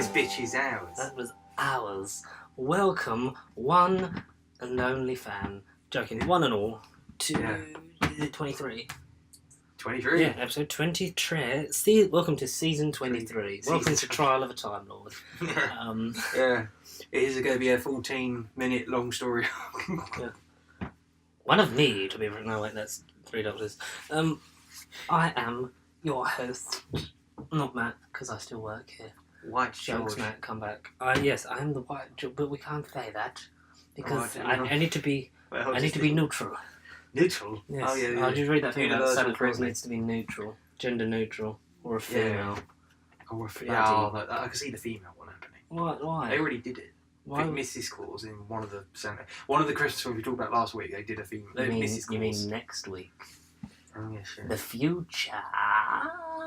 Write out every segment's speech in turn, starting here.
This bitch is ours. That was ours. Welcome, one and only fan. Joking, one and all. Is it 23? 23? Yeah, episode 23. Welcome to season 23. Welcome to Trial of a Time Lord. Yeah. It is going to be a 14-minute long story. Yeah. One of me to be written. No, wait, that's 3 doctors. I am your host. Not Matt, because I still work here. White Jokes, George. Matt, come back. Yes, I am the White George, but we can't say that because I need to be. Well, I need to be neutral. Neutral? Yes. Oh, yeah. I'll just read that thing about Universal Santa Claus friendly. needs to be neutral, gender neutral, or a female. Oh, Bloody- I can see the female one happening. Why? They already did it. Why? I think Mrs. Claus in one of the Christmas films we talked about last week. They did a female. Mrs. Claus. You mean next week? Oh yeah, sure. The future.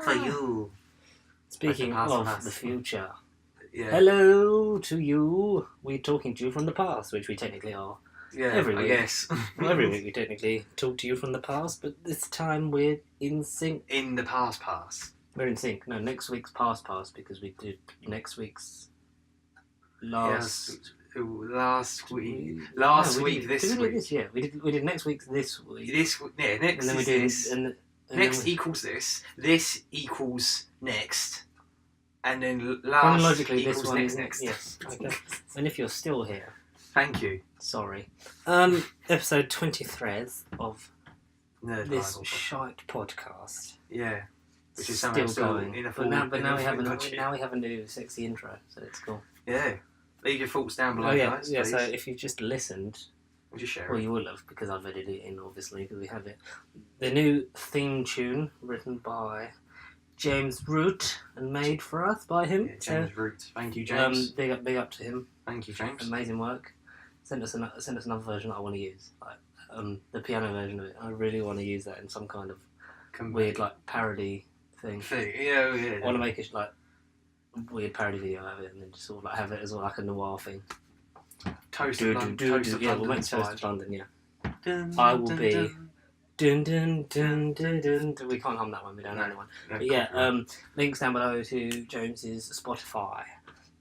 For you. Speaking Like the past of and the us. future, Yeah. hello to you. We're talking to you from the past, which we technically are. Yeah. Every I week. guess. Well, every week we technically talk to you from the past, but this time we're in sync. In the past. We're in sync. No, next week's past because we did next week's last. Yes. Last week. we- Last no, we week. did- This did we do week. this? Yeah, we did next week's this week. This. Yeah. Next and then we is did this. and Next then we, equals this. This equals next. And then last chronologically this equals one next is next. Yes. Okay. And if you're still here, Thank you. sorry. Episode 23 of Nerd this Bible. shite podcast. Yeah. Which is still somehow still going. in a but full now in we a have full a budget. now we have a new sexy intro, so it's cool. Yeah. Leave your thoughts down below, Oh yeah, guys. yeah. Please. So if you've just listened, We'll just share well, it. you will have because I've edited it in, obviously, because we have it. The new theme tune written by James Root and made for us by him. Yeah, James Root. Thank you, James. Big up to him. Thank you, James. Amazing work. Send us another version that I want to use, like the piano version of it. I really want to use that in some kind of weird like parody thing. Yeah. I want to make it like a weird parody video out of it, and then just sort of like have it as like a noir thing. Toast of London. Yeah, we'll make Toast of London. Yeah. I will be. Dun dun dun dun dun. We can't hum that one. We don't know anyone. No, But yeah, copyright. links down below to James's Spotify,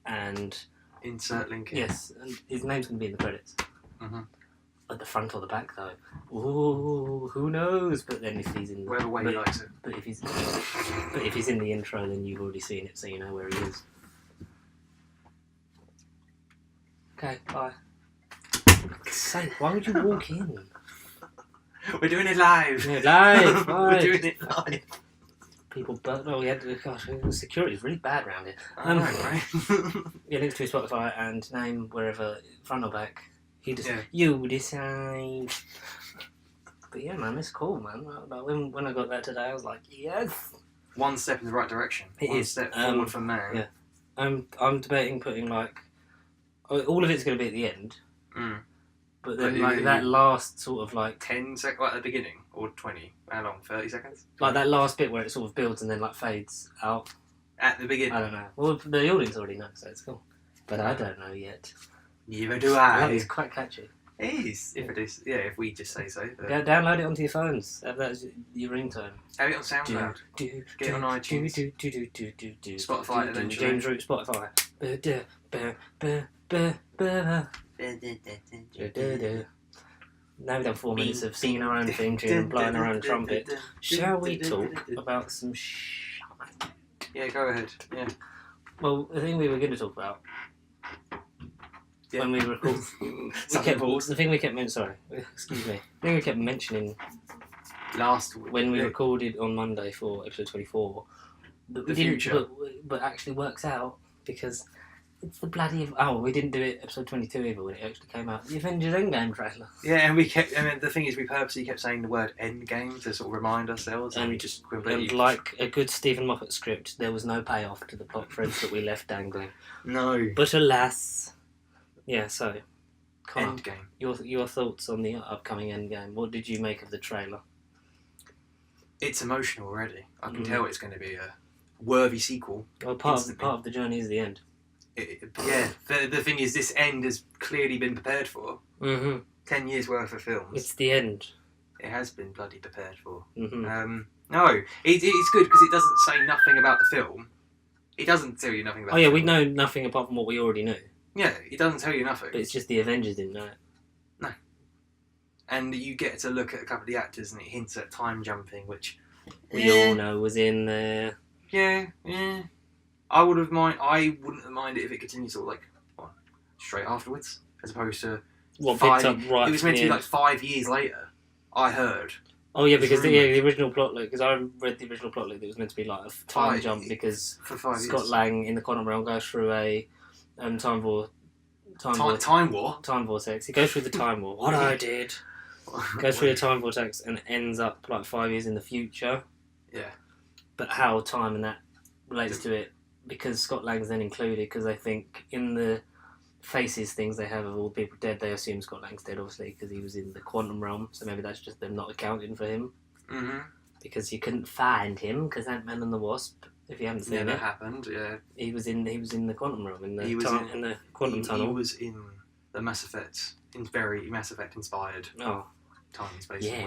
and Insert link here. yes, and his name's going to be in the credits. Mhm. At the front or the back, though. Ooh, who knows? But then if he's in, Whatever way he likes it. but if he's in the intro, then you've already seen it, so you know where he is. Okay, bye. Say, why would you walk in? We're doing it live. Yeah, live, We're live. doing it live. People, but we had gosh, security's really bad around here. I know, right? Yeah, links to his Spotify and name wherever, front or back. Yeah. You decide. But yeah, man, it's cool, man. Like, when I got that today, I was like, yes. One step in the right direction. It One is. step forward for man. yeah. I'm debating putting like all of it's going to be at the end, Mm. but then But like you- that last sort of like 10 seconds, like at the beginning, or 20. How long? 30 seconds? that last bit where it sort of builds and then like fades out. At the beginning. I don't know. Well, the audience already know, so it's cool. But I don't know yet. Neither do I I. think it's quite catchy. It is. If it is. Yeah, if we just say so. But Download it onto your phones. Have that as your ringtone. have it on SoundCloud. Get it on iTunes. Spotify eventually. James Root, Spotify. Now we've done 4 minutes of singing our own theme tune and blowing our own trumpet. Shall we talk about some shite? Yeah, go ahead. Yeah. Well, the thing we were going to talk about Yeah. when we record, Something pause. the thing we kept mentioning. Sorry, excuse me. The thing we kept mentioning Last week. when we yeah. recorded on Monday for episode 24, but we The didn't, future. but actually works out because it's the bloody. We didn't do it episode 22 either when it actually came out. The Avengers Endgame trailer. Yeah, and we kept. I mean, the thing is, we purposely kept saying the word "endgame" to sort of remind ourselves, and we just completely. And like a good Stephen Moffat script, there was no payoff to the plot threads that we left dangling. No. But alas, yeah. So, Connor, Endgame. your thoughts on the upcoming Endgame? What did you make of the trailer? It's emotional already. I can Mm. tell it's going to be a worthy sequel. Well, part Instantly. of the journey is the end. Yeah. The thing is, this end has clearly been prepared for. Mm-hmm. 10 years worth of films. It's the end. It has been bloody prepared for. Mm-hmm. No, it's good because it doesn't say nothing about the film. He doesn't tell you nothing about Oh yeah, the we film. know nothing apart from what we already knew. Yeah, he doesn't tell you nothing. But it's just the Avengers didn't know it. And you get to look at a couple of the actors and it hints at time jumping, which... We all know was in there. Yeah. I wouldn't have minded if it continued sort of like straight afterwards, as opposed to What five. picked up right It was meant to be from the like 5 years later. I heard. Oh yeah, because rumoured. the original plot, because I read the original plot, it was meant to be like a time Five- jump because For 5 Scott years. Lang in the quantum realm goes through a time Time War. vortex. He goes through the time war. What I did. Goes through the time vortex and ends up like 5 years in the future. Yeah. But how time and that relates to it, because Scott Lang's then included, because I think in the faces things they have of all the people dead, they assume Scott Lang's dead, obviously, because he was in the quantum realm, so maybe that's just them not accounting for him. Mm-hmm. Because you couldn't find him, because Ant-Man and the Wasp, if you haven't seen Never it, happened. Yeah. he was in the quantum realm, in the, He was in the quantum He tunnel. was in the Mass Effect, very Mass Effect inspired. Oh, Time, spacey, Yeah.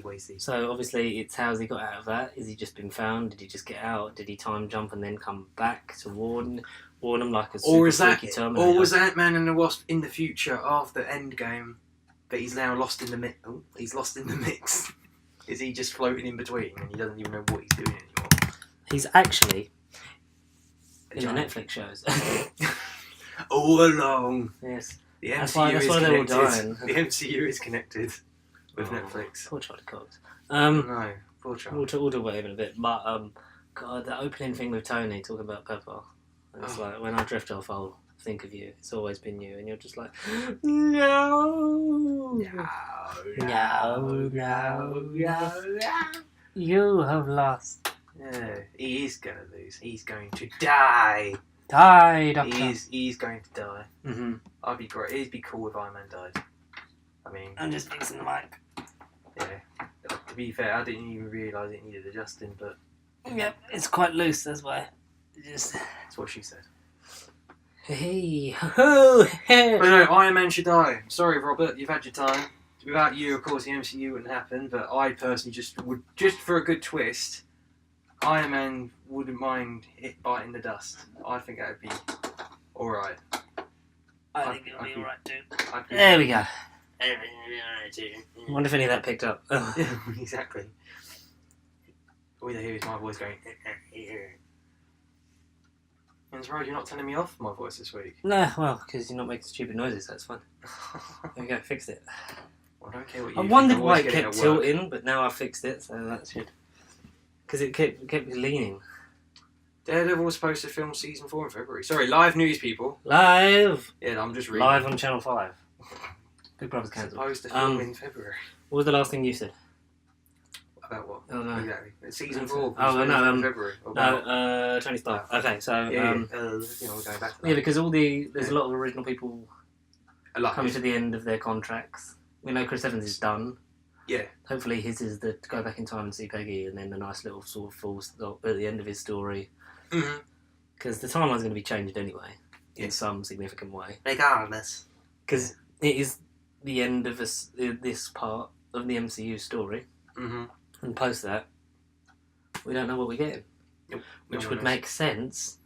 wacy. so obviously it's how's he got out of that? Has he just been found? Did he just get out? Did he time jump and then come back to warn them like a super Or is that? freaky Terminator? Or was Ant-Man and the Wasp in the future after Endgame, but he's now lost in the mix? Oh, he's lost in the mix. Is he just floating in between and he doesn't even know what he's doing anymore? He's actually in the Giant- Netflix shows. All along. Yes. The That's MCU why- that's is why they're all connected. dying. The MCU is connected with Oh, Netflix. Poor Charlie Cox. No, poor child. We'll talk about it in a bit. But God, the opening thing with Tony talking about Pepper. It's Oh. like when I drift off, I'll think of you. It's always been you, and you're just like, no. You have lost. Yeah, he is gonna lose. He's going to die. Die, Doctor. He's going to die. Mm-hmm. I'd be great. It'd be cool if Iron Man died. I mean, I'm just fixing the mic. yeah. To be fair, I didn't even realise it needed adjusting, but Yep, it's quite loose. That's why. Just that's what she said. hey, ho, hey. But no, Iron Man should die. Sorry, Robert, you've had your time. Without you, of course, the MCU wouldn't happen. But I personally just for a good twist, Iron Man wouldn't mind it biting the dust. I think that would be all right. I think it'll be alright too. I'd be- There we go. I wonder if any of that picked up. Yeah, exactly. All you hear is my voice going. And Rose, you're not telling me off my voice this week. No, well, because you're not making stupid noises, that's fine. There we go, fixed it. I don't care what you I think, wondered I'm why always it getting kept at work. tilting, but now I fixed it, so that's good. Because it kept leaning. Daredevil was supposed to film season 4 in February. Sorry, live news, people. Live! Yeah, I'm just reading. Live on Channel 5. Big Brother's cancelled. Supposed to film in February. What was the last thing you said? About what? Oh, no. Exactly. Season That's 4. it. Oh, no, in February. No, Tony Stark. Okay, so... Yeah, you know, we're going back to that. yeah, because there's a lot of original people Alive. coming to the end of their contracts. We know Chris Evans is done. Yeah. Hopefully his is to go back in time and see Peggy, and then a nice little sort of full stop at the end of his story. Mm-hmm. Because the timeline's going to be changed anyway, Yeah. in some significant way. Regardless. Because it is the end of this part of the MCU story, Mm-hmm. and post that, we don't know what we're getting. Nope. Which No would one make sense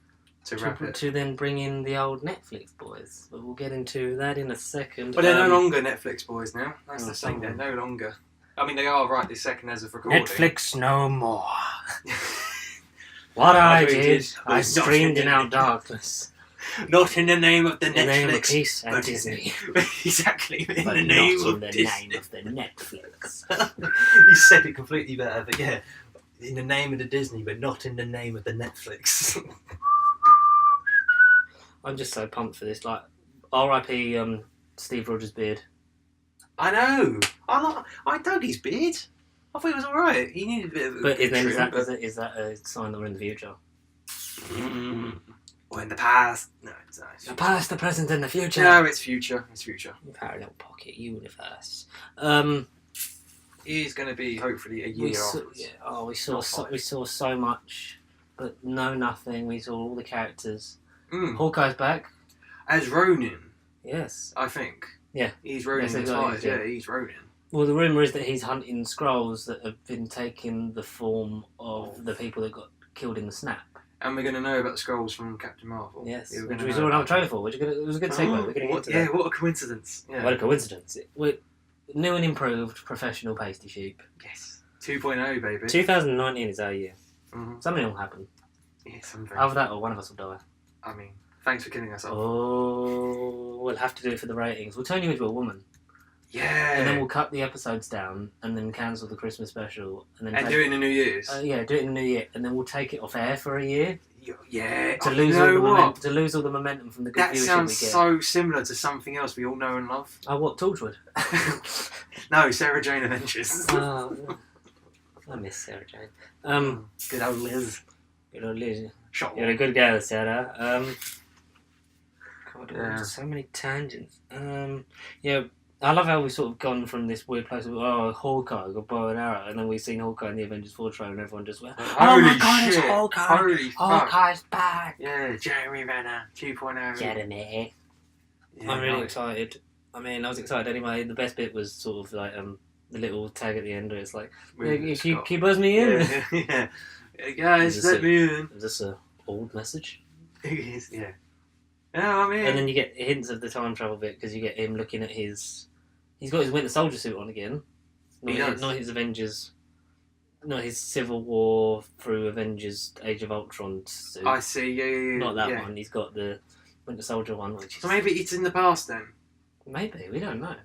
To wrap it. to then bring in the old Netflix boys. But we'll get into that in a second. But they're no longer Netflix boys now. That's Oh, the thing. They're sorry. no longer. I mean, they are right this second as of recording. Netflix no more. What I did, I was not streamed in in our the- darkness. Not in the name of the In the name of Netflix. peace and but- Disney. exactly. In But the not name in of the Disney. name of the Netflix. You said it completely better, but yeah. In the name of the Disney, but not in the name of the Netflix. I'm just so pumped for this. Like, R.I.P. Steve Rogers' beard. I know. I dug his beard. I thought he was alright. He needed a bit of a But good then trim, is that a sign that we're in the future? Or in the past. No, it's not. The past, the present, and the future. No, it's future. It's future. Parallel pocket universe. He's going to be hopefully a We year saw, afterwards. yeah, oh, Not we saw so much, but no nothing. We saw all the characters. Mm. Hawkeye's back. As Ronin, Yes. I think. Yeah. He's Ronin Yes, in exactly, disguise. yeah. Yeah, he's Ronin. Well, the rumor is that he's hunting Skrulls that have been taking the form of the people that got killed in the snap. And we're going to know about the Skrulls from Captain Marvel. Yes, We're which gonna we know saw another about trailer for, it was a good segue. Oh, We're getting what, into yeah, that. what a coincidence. Yeah. What a coincidence. We're new and improved professional pasty sheep. Yes. 2.0, baby. 2019 is our year. Mm-hmm. Something will happen. Yeah, something. Either that or one of us will die. I mean, thanks for killing us off. Oh, we'll have to do it for the ratings. We'll turn you into a woman. Yeah. And then we'll cut the episodes down and then cancel the Christmas special. And then do it in the New Year's. Yeah, do it in the New Year. And then we'll take it off air for a year. Yeah. To lose all the momentum from the good That viewership sounds we get. so similar to something else we all know and love. Oh, what? Torchwood? No, Sarah Jane Adventures. Oh, I miss Sarah Jane. Good old Liz. Good old Liz. Shot. You're a good girl, Sarah. God, Yeah. so many tangents. Yeah, I love how we've sort of gone from this weird place of, Hawkeye, got bow and arrow, and then we've seen Hawkeye in the Avengers 4 trailer and everyone just went, Holy my god, shit. it's Hawkeye! Holy fuck. Hawkeye's back! Yeah, Jeremy Renner 2.0. Jeremy. Yeah, I'm really nice. excited. I mean, I was excited anyway. The best bit was sort of like the little tag at the end where it's like, With can Scott. you buzz me in? Yeah, yeah. Hey guys, Is this let me in. Is this a old message? Yeah. Yeah, I'm in. And then you get hints of the time travel bit because you get him looking at his. He's got his Winter Soldier suit on again. He does. Not his Avengers. Not his Civil War through Avengers Age of Ultron suit. I see, yeah. Not that yeah. one. He's got the Winter Soldier one, which is So maybe it's in the past then. maybe we don't know.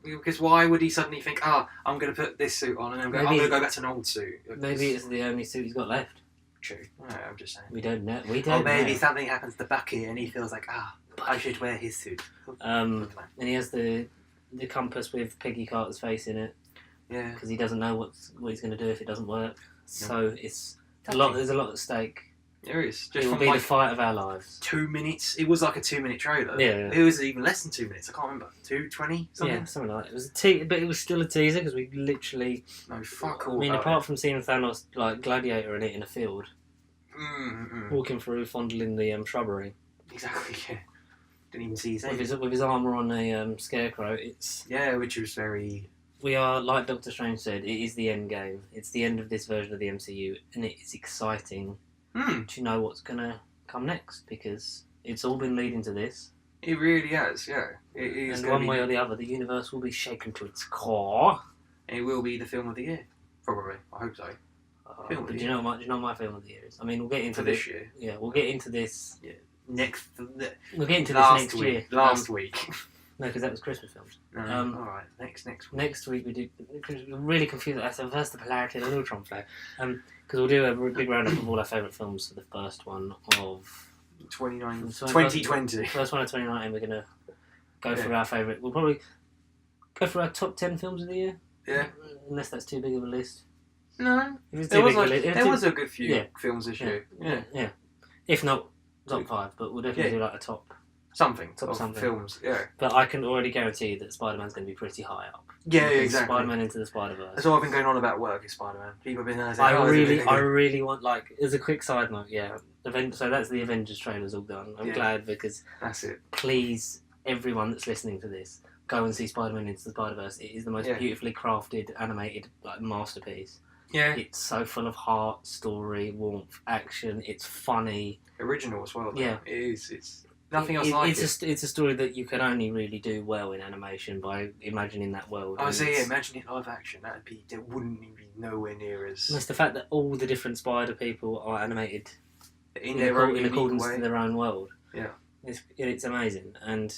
Because why would he suddenly think, I'm going to put this suit on and I'm going to go back to an old suit? Maybe it's the only suit he's got left. True. Yeah, I'm just saying. We don't know. We Or don't maybe know. something happens to Bucky and he feels like, I should wear his suit. And he has the compass with Peggy Carter's face in it Yeah. because he doesn't know what he's going to do if it doesn't work. So it's a lot. There's a lot at stake. There is. It Just will from be like the fight of our lives. 2 minutes. It was like a 2 minute trailer. Yeah. It was even less than 2 minutes. I can't remember. 2:20 something. Yeah, something like that. It was but it was still a teaser because we literally. No, fuck all. I mean, about apart from seeing Thanos like Gladiator in it in a field, it. walking through, fondling the shrubbery Exactly. Yeah. Didn't even see his with head. his armor on a scarecrow. It's Yeah, which was very. we are like Doctor Strange said. It is the end game. It's the end of this version of the MCU, and it is exciting to know what's gonna come next because it's all been leading to this. It really has. Yeah. It is. And gonna one be, way or the other, the universe will be shaken to its core. It will be the film of the year. Probably. I hope so. Film of But the do you know what my film of the year is? I mean, we'll get into For this year. Yeah, we'll get into this. Next. We'll get into this Last next week. year. Last week. No, because that was Christmas films. All right. Next week. Next week we do. We're really confused. That's the first the polarity of the neutron flow. Because we'll do a big roundup of all our favourite films for the first one of 2020. First one of 2019. We're gonna go through our favourite. We'll probably go through our top 10 films of the year. Yeah. Unless that's too big of a list. No. If it's There too was, big of a list, there was a good few Yeah. films this year. Yeah. yeah. If not top 5, but we'll definitely Yeah. do like a top. Something. Top Of something. films. Yeah. But I can already guarantee that Spider-Man's going to be pretty high up. Yeah, Because exactly. Spider-Man Into the Spider-Verse. That's all I've been going on about work is Spider-Man. People have been saying, I is it really really want, like, as a quick side note, yeah. So that's the Avengers trailers all done. I'm Yeah. glad because That's it. please, everyone that's listening to this, go and see Spider-Man Into the Spider-Verse. It is the most Yeah. beautifully crafted, animated masterpiece. Yeah. It's so full of heart, story, warmth, action. It's funny. Original as well. Though. Yeah. It is. It's nothing else like it. It's a story that you can only really do well in animation by imagining that world. I And say, it's- imagine it live action. That wouldn't be nowhere near as And it's the fact that all the different spider people are animated in their own in unique accordance way. to their own world. Yeah. It's amazing. And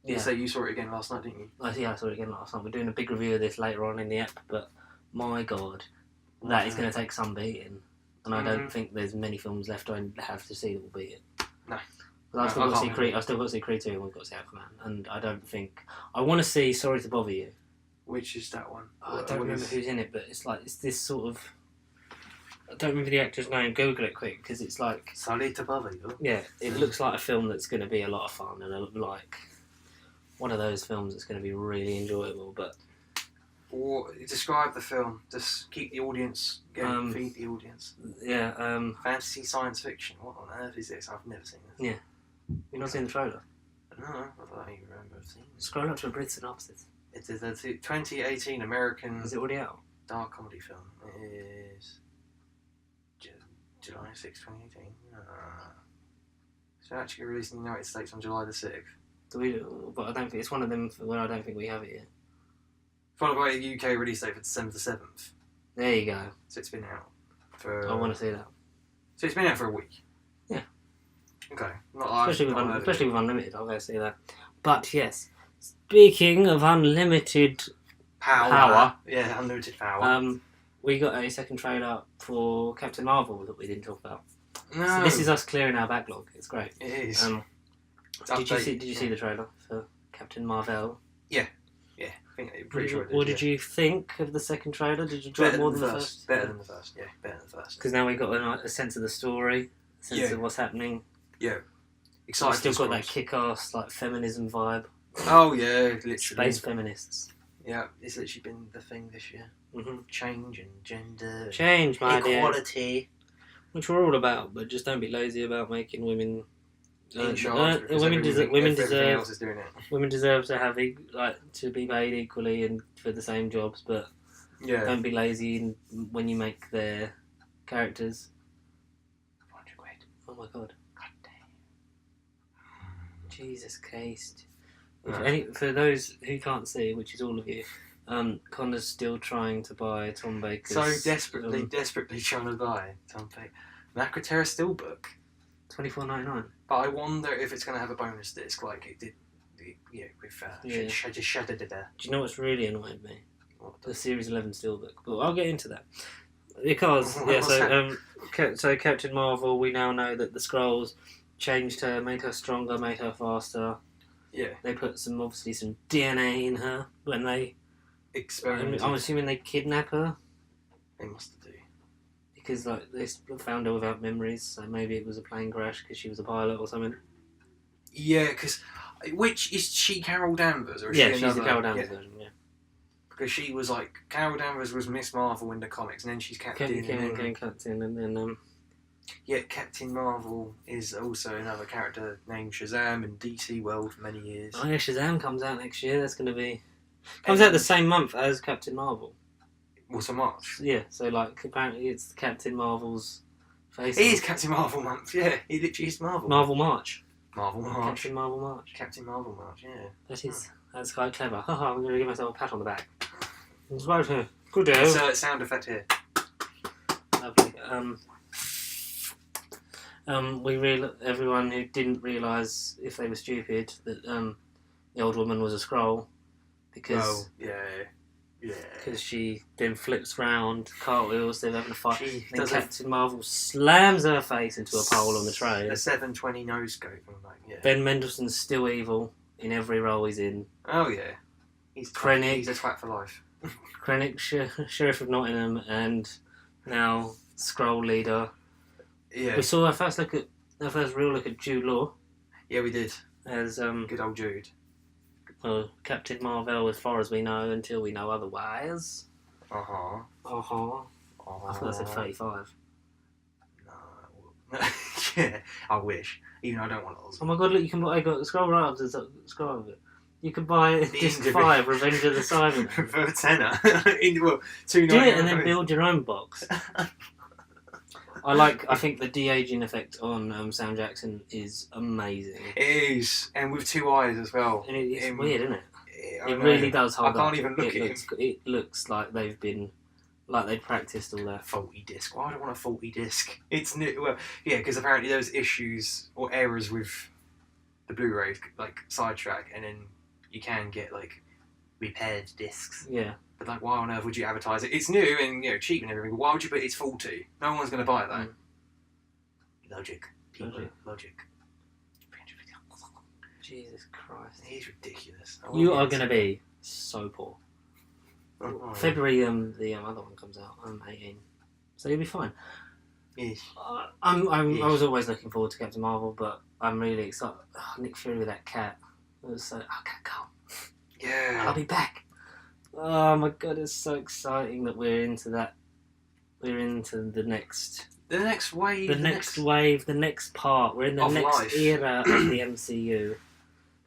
You yeah, say you saw it again last night, didn't you? I saw it again last night. We're doing a big review of this later on in the app, but my god, that is going to take some beating. And I don't think there's many films left I have to see that will beat it. No. But I've still got to see can't Creed. I've still got to see Creed 2 and we've got to see Aquaman. And I don't think I want to see Sorry to Bother You. Which is that one? I don't remember who's in it, but it's this sort of. I don't remember the actor's name. Google it quick because it's like. Sorry to bother you. Yeah, it looks like a film that's going to be a lot of fun and like one of those films that's going to be really enjoyable. But Or describe the film. Just keep the audience going. Feed the audience. yeah, Fantasy science fiction. What on earth is this? I've never seen this. Yeah. you've not seen the trailer. No, I don't even remember seeing it. Scroll up to a Brit synopsis. It is a 2018 American Is it already out? dark comedy film. It is. July 6, 2018. So actually released in the United States on July the 6th. But I don't think it's one of them where I don't think we have it yet. Followed by a UK release date for December the 7th. There you go. So it's been out for... I want to see that. So it's been out for a week. Yeah. Okay. Not Especially with Unlimited, I'll go see that. But yes, speaking of unlimited power. Yeah, unlimited power. We got a second trailer for Captain Marvel that we didn't talk about. No. So this is us clearing our backlog. It's great. It is. Did you see the trailer for Captain Marvel? I think I'm pretty sure it did. What did you think of the second trailer? Did you enjoy it more than the first? Better than the first, yeah. Better than the first. Because now we got a sense of the story, a sense of what's happening. Yeah. We've Exciting. still got that kick-ass like feminism vibe. Oh yeah, literally. Space feminists. Yeah, it's literally been the thing this year. Mm-hmm. Change and gender. Change, my dear. Equality. Which we're all about, but just don't be lazy about making women. In charge. Women everything else is doing it. Women deserve to have to be paid equally and for the same jobs, but Yeah. don't be lazy when you make their characters. 400 quid. Oh my god! God damn. Jesus Christ! No. For those who can't see, which is all of you, Connor's still trying to buy Tom Baker's. So desperately trying to buy Tom Baker. Macroterra Steelbook. $24.99. But I wonder if it's going to have a bonus disc like it did with Shadow. Do you know what's really annoyed me? What? The Series 11 Steelbook. But I'll get into that. Because, What's so Captain Marvel, we now know that the Skrulls changed her, made her stronger, made her faster. Yeah. They put obviously some DNA in her when they... Experiment. I'm assuming they kidnap her. They must do. Because they found her without memories, so maybe it was a plane crash because she was a pilot or something. Yeah, because... Which, is she Carol Danvers? Or is Yeah, she she's the another- Carol Danvers version, yeah. Because she was like... Carol Danvers was Miss Marvel in the comics, and then she's Captain... Captain, and then... Yeah, Captain Marvel is also another character named Shazam in DC World for many years. Oh yeah, Shazam comes out next year, that's going to be... Comes out the same month as Captain Marvel. What's a March? Yeah, so apparently it's Captain Marvel's face. It is Captain Marvel month, yeah. He literally is Marvel. Marvel March. Marvel March. Captain Marvel March. Captain Marvel March, yeah. That's quite clever. Haha, I'm going to give myself a pat on the back. It's right here. Good day. It's a sound effect here. Lovely. Everyone who didn't realise, if they were stupid, that the old woman was a Skrull, because she then flips round, cartwheels, they're having a fight, then Captain Marvel slams her face into a pole on the train. A 720 no scope. Ben Mendelsohn's still evil in every role he's in. Oh yeah. He's Krennic. He's a twat for life. Krennic, Sheriff of Nottingham, and now Skrull leader. Yeah. We saw our first real look at Jude Law. Yeah, we did. As Good old Jude. Captain Marvel, as far as we know, until we know otherwise. Uh-huh. I thought I said 35. No. Yeah, I wish. Even though I don't want those. Oh my god, look, you can buy... I got scroll right up to the scroll of it. You could buy disc Individual. 5, Revenge of the Cybermen. For a tenner. $2.99. Do it and then build your own box. I think the de-aging effect on Sam Jackson is amazing. It is, and with two eyes as well. And it's weird, isn't it? I It know. really does hold up. I can't even look at him. It looks like they've practiced all that. Faulty disc. Why do I want a faulty disc? It's new. Well, yeah, because apparently there was issues or errors with the Blu-ray, like sidetrack, and then you can get like repaired discs. Yeah. But like, why on earth would you advertise it? It's new and cheap and everything. But why would you put it's faulty? No one's going to buy that. Logic. People. Logic. Jesus Christ. He's ridiculous. You are going to be so poor. Oh, February, the other one comes out. I'm 18, so you'll be fine. Yes. I was always looking forward to Captain Marvel, but I'm really excited. Nick Fury with that cat. It was so, I can't go. Yeah. I'll be back. Oh my god, it's so exciting that we're into that. We're into the next wave. The next wave, the next part. We're in the Of next life. era of the MCU.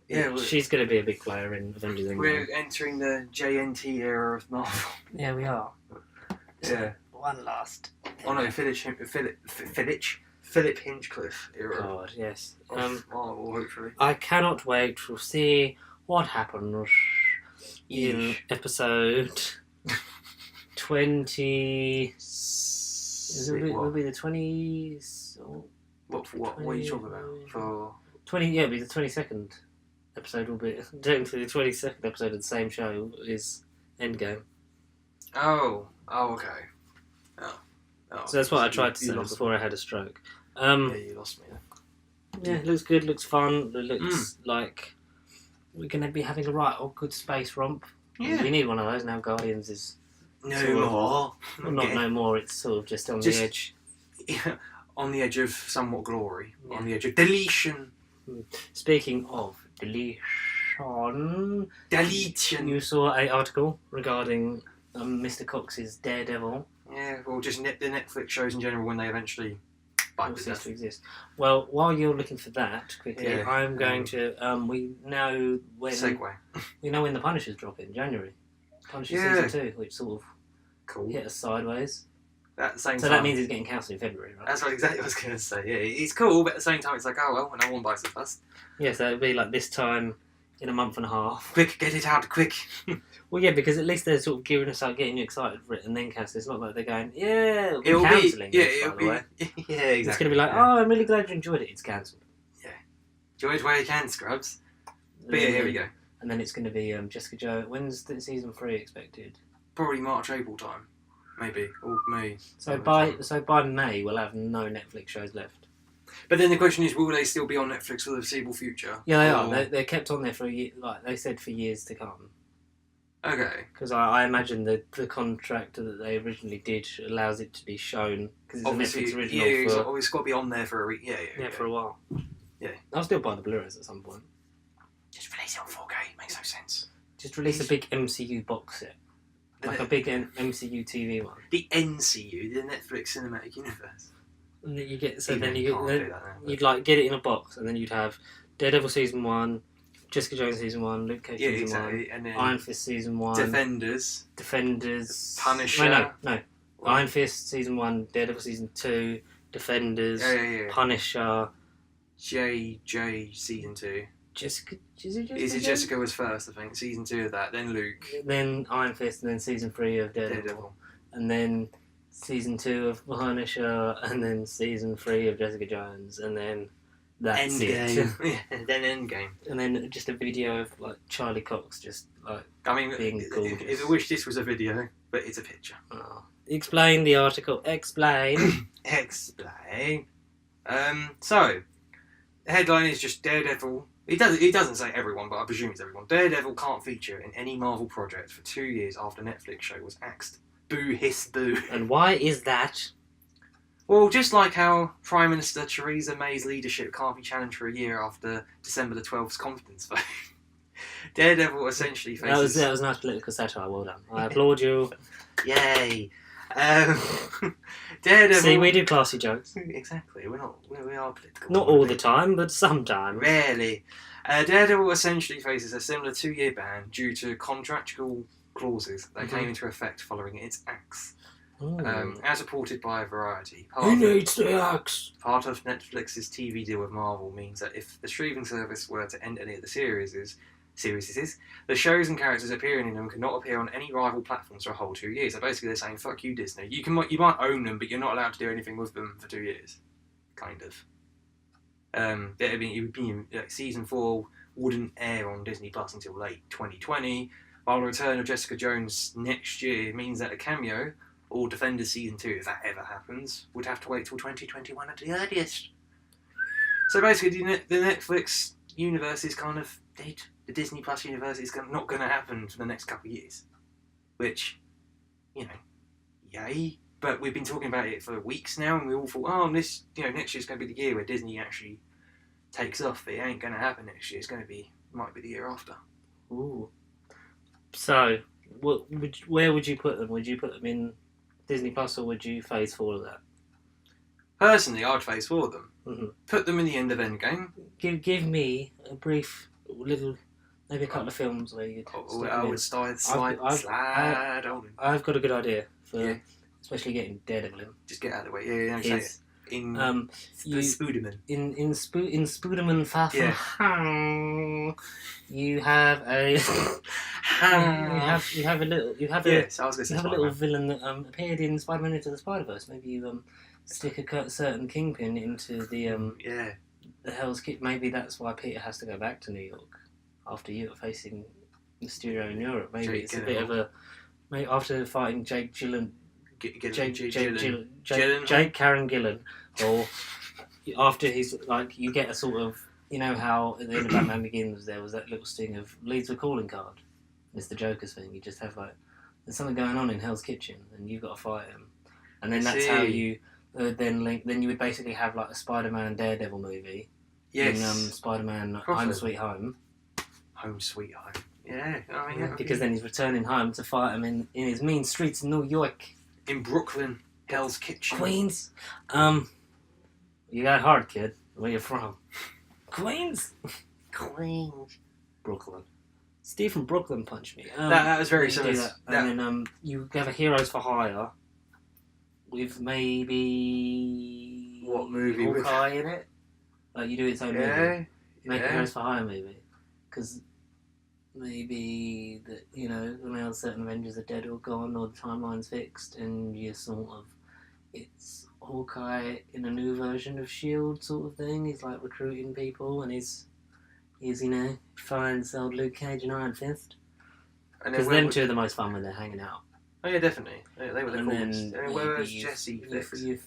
Yeah, she's going to be a big player in Avengers Endgame. We're entering the JNT era of Marvel. Yeah, we are. Yeah. one last. Oh no, Philip Hinchcliffe era. God, yes. Marvel, hopefully. I cannot wait to see what happens in Yeesh. episode 20. Will be the 20s? What are you talking about? For 20, yeah, it'll be the 22nd episode. Will be technically the 22nd episode of the same show is Endgame. oh, okay. Oh. So that's what I tried to You say lost before I had a stroke. me. Yeah, you lost me. Yeah, it looks good, looks fun. It looks like we're going to be having a right old good space romp. Yeah. We need one of those now. Guardians is No sort of- more. well, not no more. It's sort of just on Just- the edge. Yeah, on the edge of somewhat glory. Yeah. On the edge of deletion. Speaking of deletion, Deletion. you saw an article regarding Mr. Cox's Daredevil. Yeah, well, just the Netflix shows in general when they eventually bite Will the cease dust. to exist. Well, while you're looking for that, quickly, Yeah. I'm going to. We know when Segue. the Punishers drop in January. Punisher Yeah. season 2, which sort of Cool. hit us sideways. At the same So time. that means it's getting cancelled in February, right? That's what exactly what I was going to say. Yeah, it's cool, but at the same time, it's like, oh well, no one bites the dust. Yeah, so it'll be like this time in a month and a half. Quick, get it out, quick. Well, yeah, because at least they're sort of gearing us out, getting you excited for it, and then cancel. It's not like they're going, yeah, we're It'll be, cancelling yeah, this, by it'll the way. be, yeah, exactly. It's going to be like, yeah. oh, I'm really glad you enjoyed it. It's cancelled. Enjoy it where you can, Scrubs. But yeah, here we go. And then it's going to be Jessica Jones. When's the season 3 expected? Probably March, April time, maybe, or May. So by May we'll have no Netflix shows left. But then the question is, will they still be on Netflix for the foreseeable future? Yeah, they Or- are. They're kept on there for a year, like they said, for years to come. Okay. Because I imagine the contract that they originally did allows it to be shown because it's Obviously, a Netflix original yeah, it's got to be on there for a week. Yeah, for a while. Yeah. I'll still buy the Blu-rays at some point. Just release it on 4K. Makes no sense. Just release a big MCU box set, like a big MCU TV one. The NCU, the Netflix Cinematic Universe. And then you get Even then you you can't then do that now, but- you'd like get it in a box, and then you'd have Daredevil season 1, Jessica Jones season 1, Luke Cage Yeah, season exactly. And then 1, Iron Fist season 1, Defenders. Defenders, Punisher. No. Iron Fist season 1, Daredevil season 2, Defenders, Yeah. Punisher, JJ season 2. Jessica. Is it Jessica? Is it Jones? Jessica was first, I think. Season 2 of that. Then Luke. Then Iron Fist, and then season 3 of Daredevil, Daredevil. and then season 2 of Punisher, and then season 3 of Jessica Jones, and then that's it. Endgame. Yeah, then Endgame. And then just a video of like Charlie Cox just like I mean, Being gorgeous. if I wish this was a video, but it's a picture. Explain the article. Explain. Explain. So, the headline is just Daredevil. It doesn't say everyone, but I presume it's everyone. Daredevil can't feature in any Marvel project for 2 years after Netflix show was axed. Boo hiss boo. And why is that? Well, just like how Prime Minister Theresa May's leadership can't be challenged for a year after December the 12th's confidence vote. Daredevil essentially faces... That was nice political satire. Well done. I applaud you. Yay! Daredevil... See, we do classy jokes. Exactly, we are political. Not all the time, but sometimes. Rarely. Daredevil essentially faces a similar 2-year ban due to contractual clauses that came into effect following its axe. As reported by Variety, Who needs the axe? part of Netflix's TV deal with Marvel means that if the streaming service were to end any of the series, the shows and characters appearing in them could not appear on any rival platforms for a whole 2 years. So basically they're saying, fuck you, Disney. You might own them, but you're not allowed to do anything with them for 2 years. Kind of. Season 4 wouldn't air on Disney Plus until late 2020, while the return of Jessica Jones next year means that a cameo, or Defenders Season 2, if that ever happens, would have to wait till 2021 at the earliest. So basically, the Netflix universe is kind of dead. The Disney Plus universe is not going to happen for the next couple of years. Which, yay. But we've been talking about it for weeks now, and we all thought, oh, next year's going to be the year where Disney actually takes off. It ain't going to happen next year. It's going to be, might be the year after. Ooh. So, where would you put them? Would you put them in Disney Plus, or would you phase 4 of that? Personally, I'd phase 4 of them. Mm-hmm. Put them in the end of Endgame. Give me a brief little, maybe a couple of films where you'd. I would slide on. I've got a good idea for especially getting Daredevil Just get out of the way. Yeah, say it. is In you Spooderman. in Spooderman Fafnir, you have a you have a little Yes, I was going to say you have a little Spider-Man. villain that appeared in Spider-Man Into the Spider-Verse. Maybe you stick a certain Kingpin into the Hell's Kitchen. Maybe that's why Peter has to go back to New York after you facing Mysterio in Europe. Maybe Jake it's a bit of a maybe after fighting Jake Karen Gillen, or after he's like you get a sort of how at the end of Batman Begins there was that little sting of leads a calling card. It's the Joker's thing. You just have there's something going on in Hell's Kitchen and you've got to fight him, and then that's how you then link. Then you would basically have like a Spider-Man Daredevil movie. Yes. In Spider-Man Home Sweet Home. Home Sweet Home. Yeah, I mean, because then he's returning home to fight him in his mean streets in New York. In Brooklyn, Hell's Kitchen. Queens. You got hard, kid. Where you from? Queens. Brooklyn. Steve from Brooklyn punched me. That was very similar. And then you have a Heroes for Hire with maybe what movie? Hawkeye in it. Like you do its own movie. Make a Heroes for Hire movie, because maybe that now certain Avengers are dead or gone or the timeline's fixed, and you sort of it's Hawkeye in a new version of Shield sort of thing. He's like recruiting people, and he's finds old Luke Cage and Iron Fist. Because them two are the most fun when they're hanging out. Oh yeah, definitely. They were the coolest. And then where was Jesse?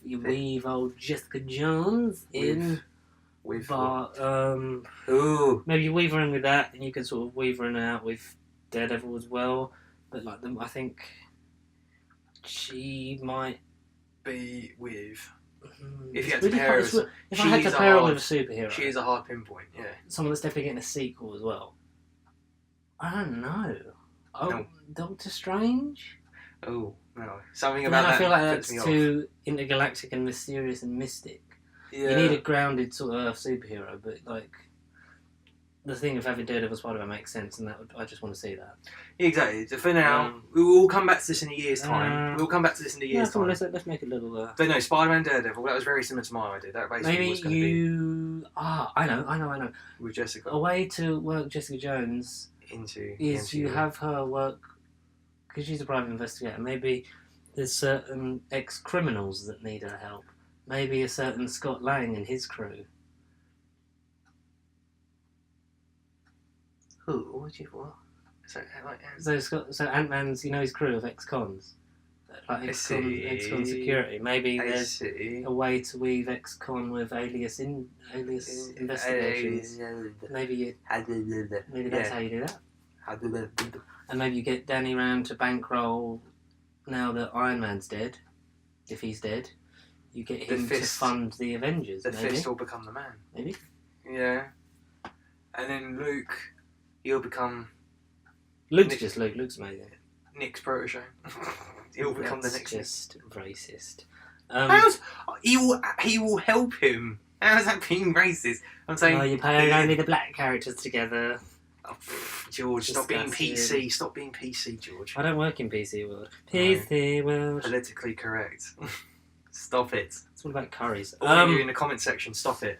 You weave old Jessica Jones in. Maybe you weave her in with that, and you can sort of weave her in and out with Daredevil as well. But I think she might be with. If you had to pair her, if I had to pair her with a superhero, she is a hard pinpoint. Yeah, someone that's definitely getting a sequel as well. I don't know. Oh, no. Doctor Strange. Oh no, something about that. I feel like that's too intergalactic and mysterious and mystic. Yeah. You need a grounded sort of superhero, but like the thing of having Daredevil Spider-Man makes sense, and I just want to see that. Yeah, exactly. So for now, we'll come back to this in a year's time. We'll come back to this in a year's time. Let's make a little. But no, Spider-Man Daredevil. That was very similar to my idea. That basically maybe was going to be. I know. With Jessica. A way to work Jessica Jones is you have her work because she's a private investigator. Maybe there's certain ex-criminals that need her help. Maybe a certain Scott Lang and his crew. Who? What? So Ant-Man's, his crew of ex-cons. Like ex-con security. Maybe there's a way to weave ex-con with alias investigations. Maybe that's how you do that. And maybe you get Danny Rand to bankroll now that Iron Man's dead, if he's dead. You get him to fund the Avengers. The Fist will become the man. Maybe. Yeah. And then Luke, he'll become. Luke's Luke's amazing. Nick's protege. He'll become the next. Just racist. He will help him. How's that being racist? I'm saying. Oh, you're pairing only the black characters together. Oh, George, stop being PC. Stop being PC, George. I don't work in PC world. PC world. Politically correct. Stop it. It's all about curries. You in the comment section, stop it.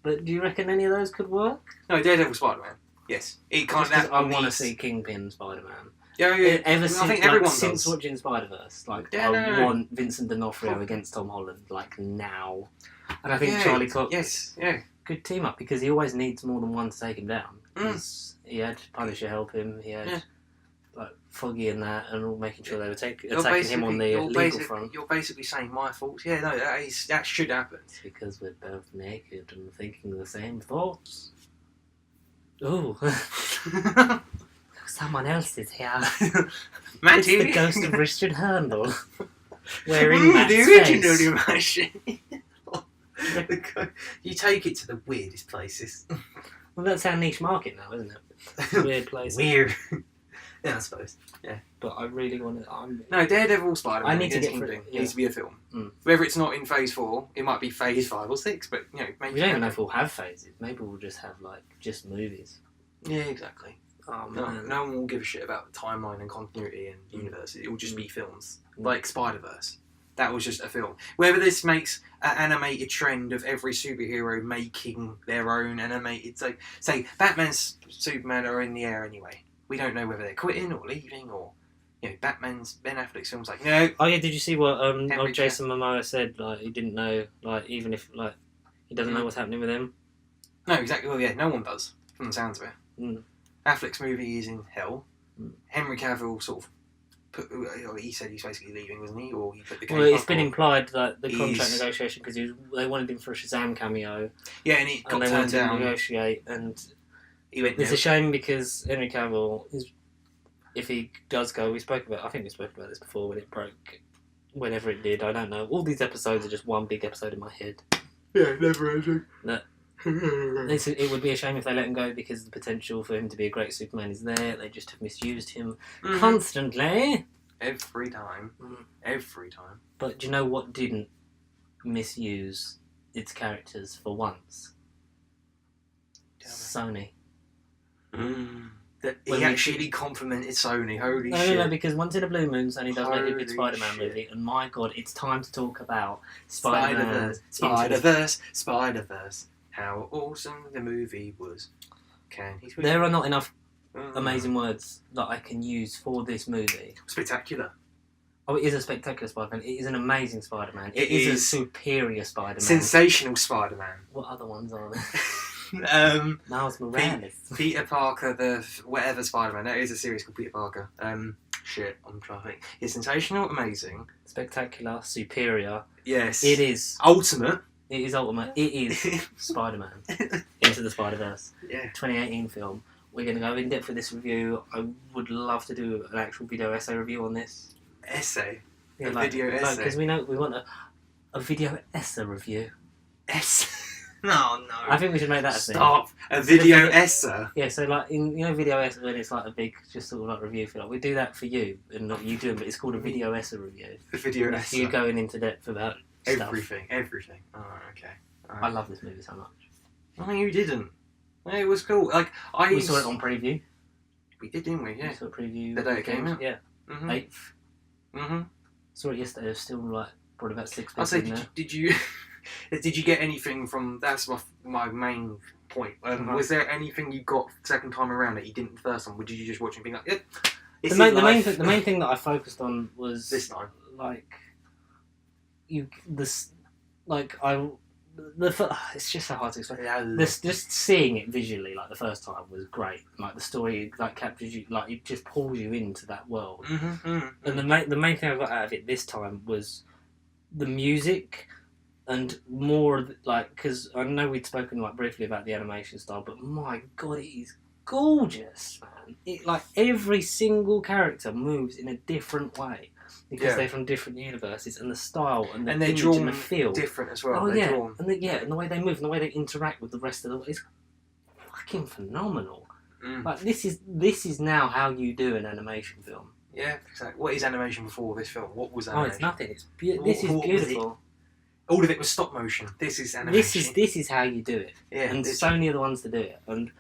But do you reckon any of those could work? No, Daredevil Spider-Man. Yes. It kind of. I want to see Kingpin Spider-Man. Yeah. Since watching Spider-Verse, I want Vincent D'Onofrio against Tom Holland, now. And I think Charlie Cox. Yes. Yeah. Good team up because he always needs more than one to take him down. He had Punisher help him. He had Foggy and that, and all making sure they were attacking him on the legal front. You're basically saying my fault. Yeah, no, that should happen. It's because we're both naked and thinking the same thoughts. Ooh. Someone else is here. It's the ghost of Richard Herndl. Wearing Matt's face. You take it to the weirdest places. Well, that's our niche market now, isn't it? Weird places. Weird. Yeah, I suppose. Yeah. But I really want to... No, Daredevil Spider-Man. I need to get into it. Needs to be a film. Whether it's not in Phase 4, it might be Phase 5 or 6, but, maybe... We don't even know if we'll have phases. Maybe we'll just have, just movies. Yeah, exactly. Oh No, man. no one will give a shit about timeline and continuity and universe. It will just be films. Mm. Like Spider-Verse. That was just a film. Whether this makes an animated trend of every superhero making their own animated... So, say, Batman's Superman are in the air anyway. We don't know whether they're quitting or leaving or... You know, Batman's... Ben Affleck's film's like, no. Oh yeah, did you see what Henry old Jason Momoa said? Like, he didn't know, like, even if, like, he doesn't know what's happening with him. No, exactly. Well, yeah, no one does, from the sounds of it. Mm. Affleck's movie is in hell. Mm. Henry Cavill sort of he said he's basically leaving, wasn't he? Or he put the game Well, it's up, been or- implied that the contract He's- negotiation, because they wanted him for a Shazam cameo, Yeah, and he got and they turned wanted to down. negotiate, and He went, it's no. a shame because Henry Cavill is, if he does go, I think we spoke about this before when it broke, whenever it did, I don't know. All these episodes are just one big episode in my head. Yeah, never ending. No. It would be a shame if they let him go because the potential for him to be a great Superman is there. They just have misused him Mhm. constantly. Every time. Mm. Every time. But do you know what didn't misuse its characters for once? Sony. That When he we- actually complimented Sony. Holy No, shit. no, because Once in a Blue Moon, Sony does make a Holy good Spider-Man shit. movie, and my god, it's time to talk about Spider-Man. Spider-Verse. Spider-Verse. How awesome the movie was. Can he There are not enough Mm. amazing words that I can use for this movie. Spectacular. Oh, it is a spectacular Spider-Man. It is an amazing Spider-Man. It It is a is. superior Spider-Man. Sensational Spider-Man. What other ones are there? Miles Pete, Morales. Peter Parker, the whatever Spider-Man. That is a series called Peter Parker. Shit, I'm trying to think. It's sensational, amazing. Spectacular, superior. Yes. It is. Ultimate. It is ultimate. It is Spider-Man. Into the Spider-Verse. Yeah. 2018 film. We're going to go in depth with this review. I would love to do an actual video essay review on this. Essay. Yeah, A video essay. Because we want a video essay review. No, no. I think we should make that a thing. Stop. A So the video video- essay. Yeah, so like in video essay when it's like a big just sort of like review for like we do that for you and not you do it, but it's called a video essay review. A video It's essay. you going into depth about stuff. Everything. Oh, okay. I love this movie so much. No, you didn't. It was cool. Like We saw it on preview. We did, didn't we? We Yeah. saw a preview. The day it came out? Yeah, Mhm. 8th. Mhm. Saw it yesterday. There's still like probably about 6 I'll people say, in there. did you did you get anything from? That's my main point. Was there anything you got second time around that you didn't the first time? Or did you just watch and be like, yep? The main thing that I focused on was this time. like it's just so hard to explain. This just seeing it visually, like the first time, was great. Like the story, like captures you, like it just pulls you into that world. Mm-hmm. And the main thing I got out of it this time was the music, and more of like because I know we'd spoken like briefly about the animation style, but my god, it is gorgeous, man. It like every single character moves in a different way because Yeah. they're from different universes, and the style and the And they're image drawn and the feel. different as well. Oh They're yeah, drawn. and and the way they move, and the way they interact with the rest of the world is fucking phenomenal. Mm. Like this is now how you do an animation film. Yeah, exactly. What is animation before this film? What was Oh, animation? it's nothing. This is What was it? beautiful. All of it was stop motion. This is animation. This is how you do it, yeah. and this- Sony are the ones to do it. And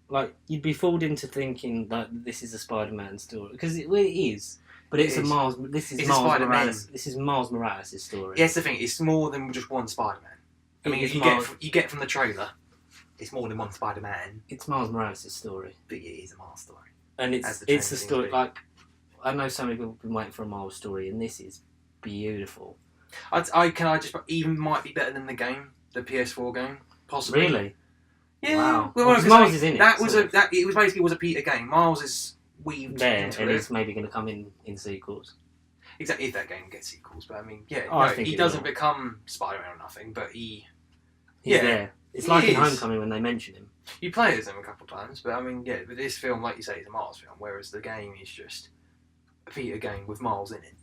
like you'd be fooled into thinking that this is a Spider-Man story because it is. But It it's is. a Miles. This is It's a Miles Spider-Man. Morales. This is Miles Morales' story. Yeah, that's the thing. It's more than just one Spider-Man. I mean, It's you Miles- get from the trailer. It's more than one Spider-Man, It's Miles Morales' story, but it is a Miles story. and As it's the the trend seems story. to be. Like I know so many people have been waiting for a Miles story, and this is beautiful. I just even might be better than the game, the PS4 game, possibly. Really? Yeah. Wow. Well, Well, because Miles is in it, That was sort a of. that it was basically was a Peter game. Miles is weaved There, into and it. he's maybe going to come in sequels. Exactly, if that game gets sequels, but I mean, yeah, Oh, I no, think he it doesn't will. become Spider-Man or nothing, but He's Yeah, there. It's he like in is. Homecoming when they mention him. you play as him a couple of times. But I mean, yeah, with this film, like you say, it's a Miles film, whereas the game is just a Peter game with Miles in it.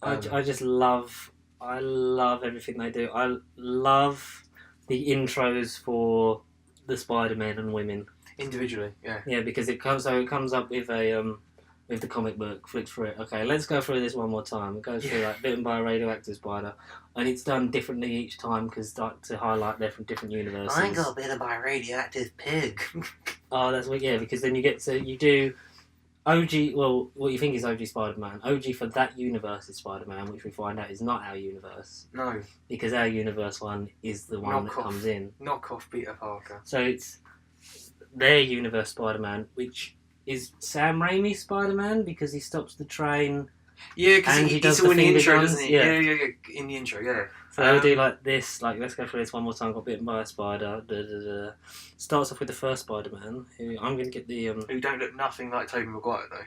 I just love. I love everything they do. I love the intros for the Spider-Men and women. Individually, yeah. Yeah, because it comes up with a with the comic book, flicks through it. Okay, let's go through this one more time. It goes through like bitten by a radioactive spider, and it's done differently each time because to highlight they're from different universes. bitten by a radioactive pig. Oh, that's what. Yeah, because then you do OG. Well, what you think is OG Spider-Man. OG for that universe is Spider-Man, which we find out is not our universe No, because our universe one is the one that Knock off. comes in. knock off Peter Parker. So it's their universe Spider-Man, which is Sam Raimi's Spider-Man because he stops the train. Yeah, because And he it's does all the in the finger intro, guns, doesn't he? yeah. Yeah. In the intro, yeah. So they'll do like this, like let's go through this one more time. Got bitten by a spider. Da, da, da. Starts off with the first Spider-Man, who I'm going to get the. Who don't look nothing like Tobey Maguire though.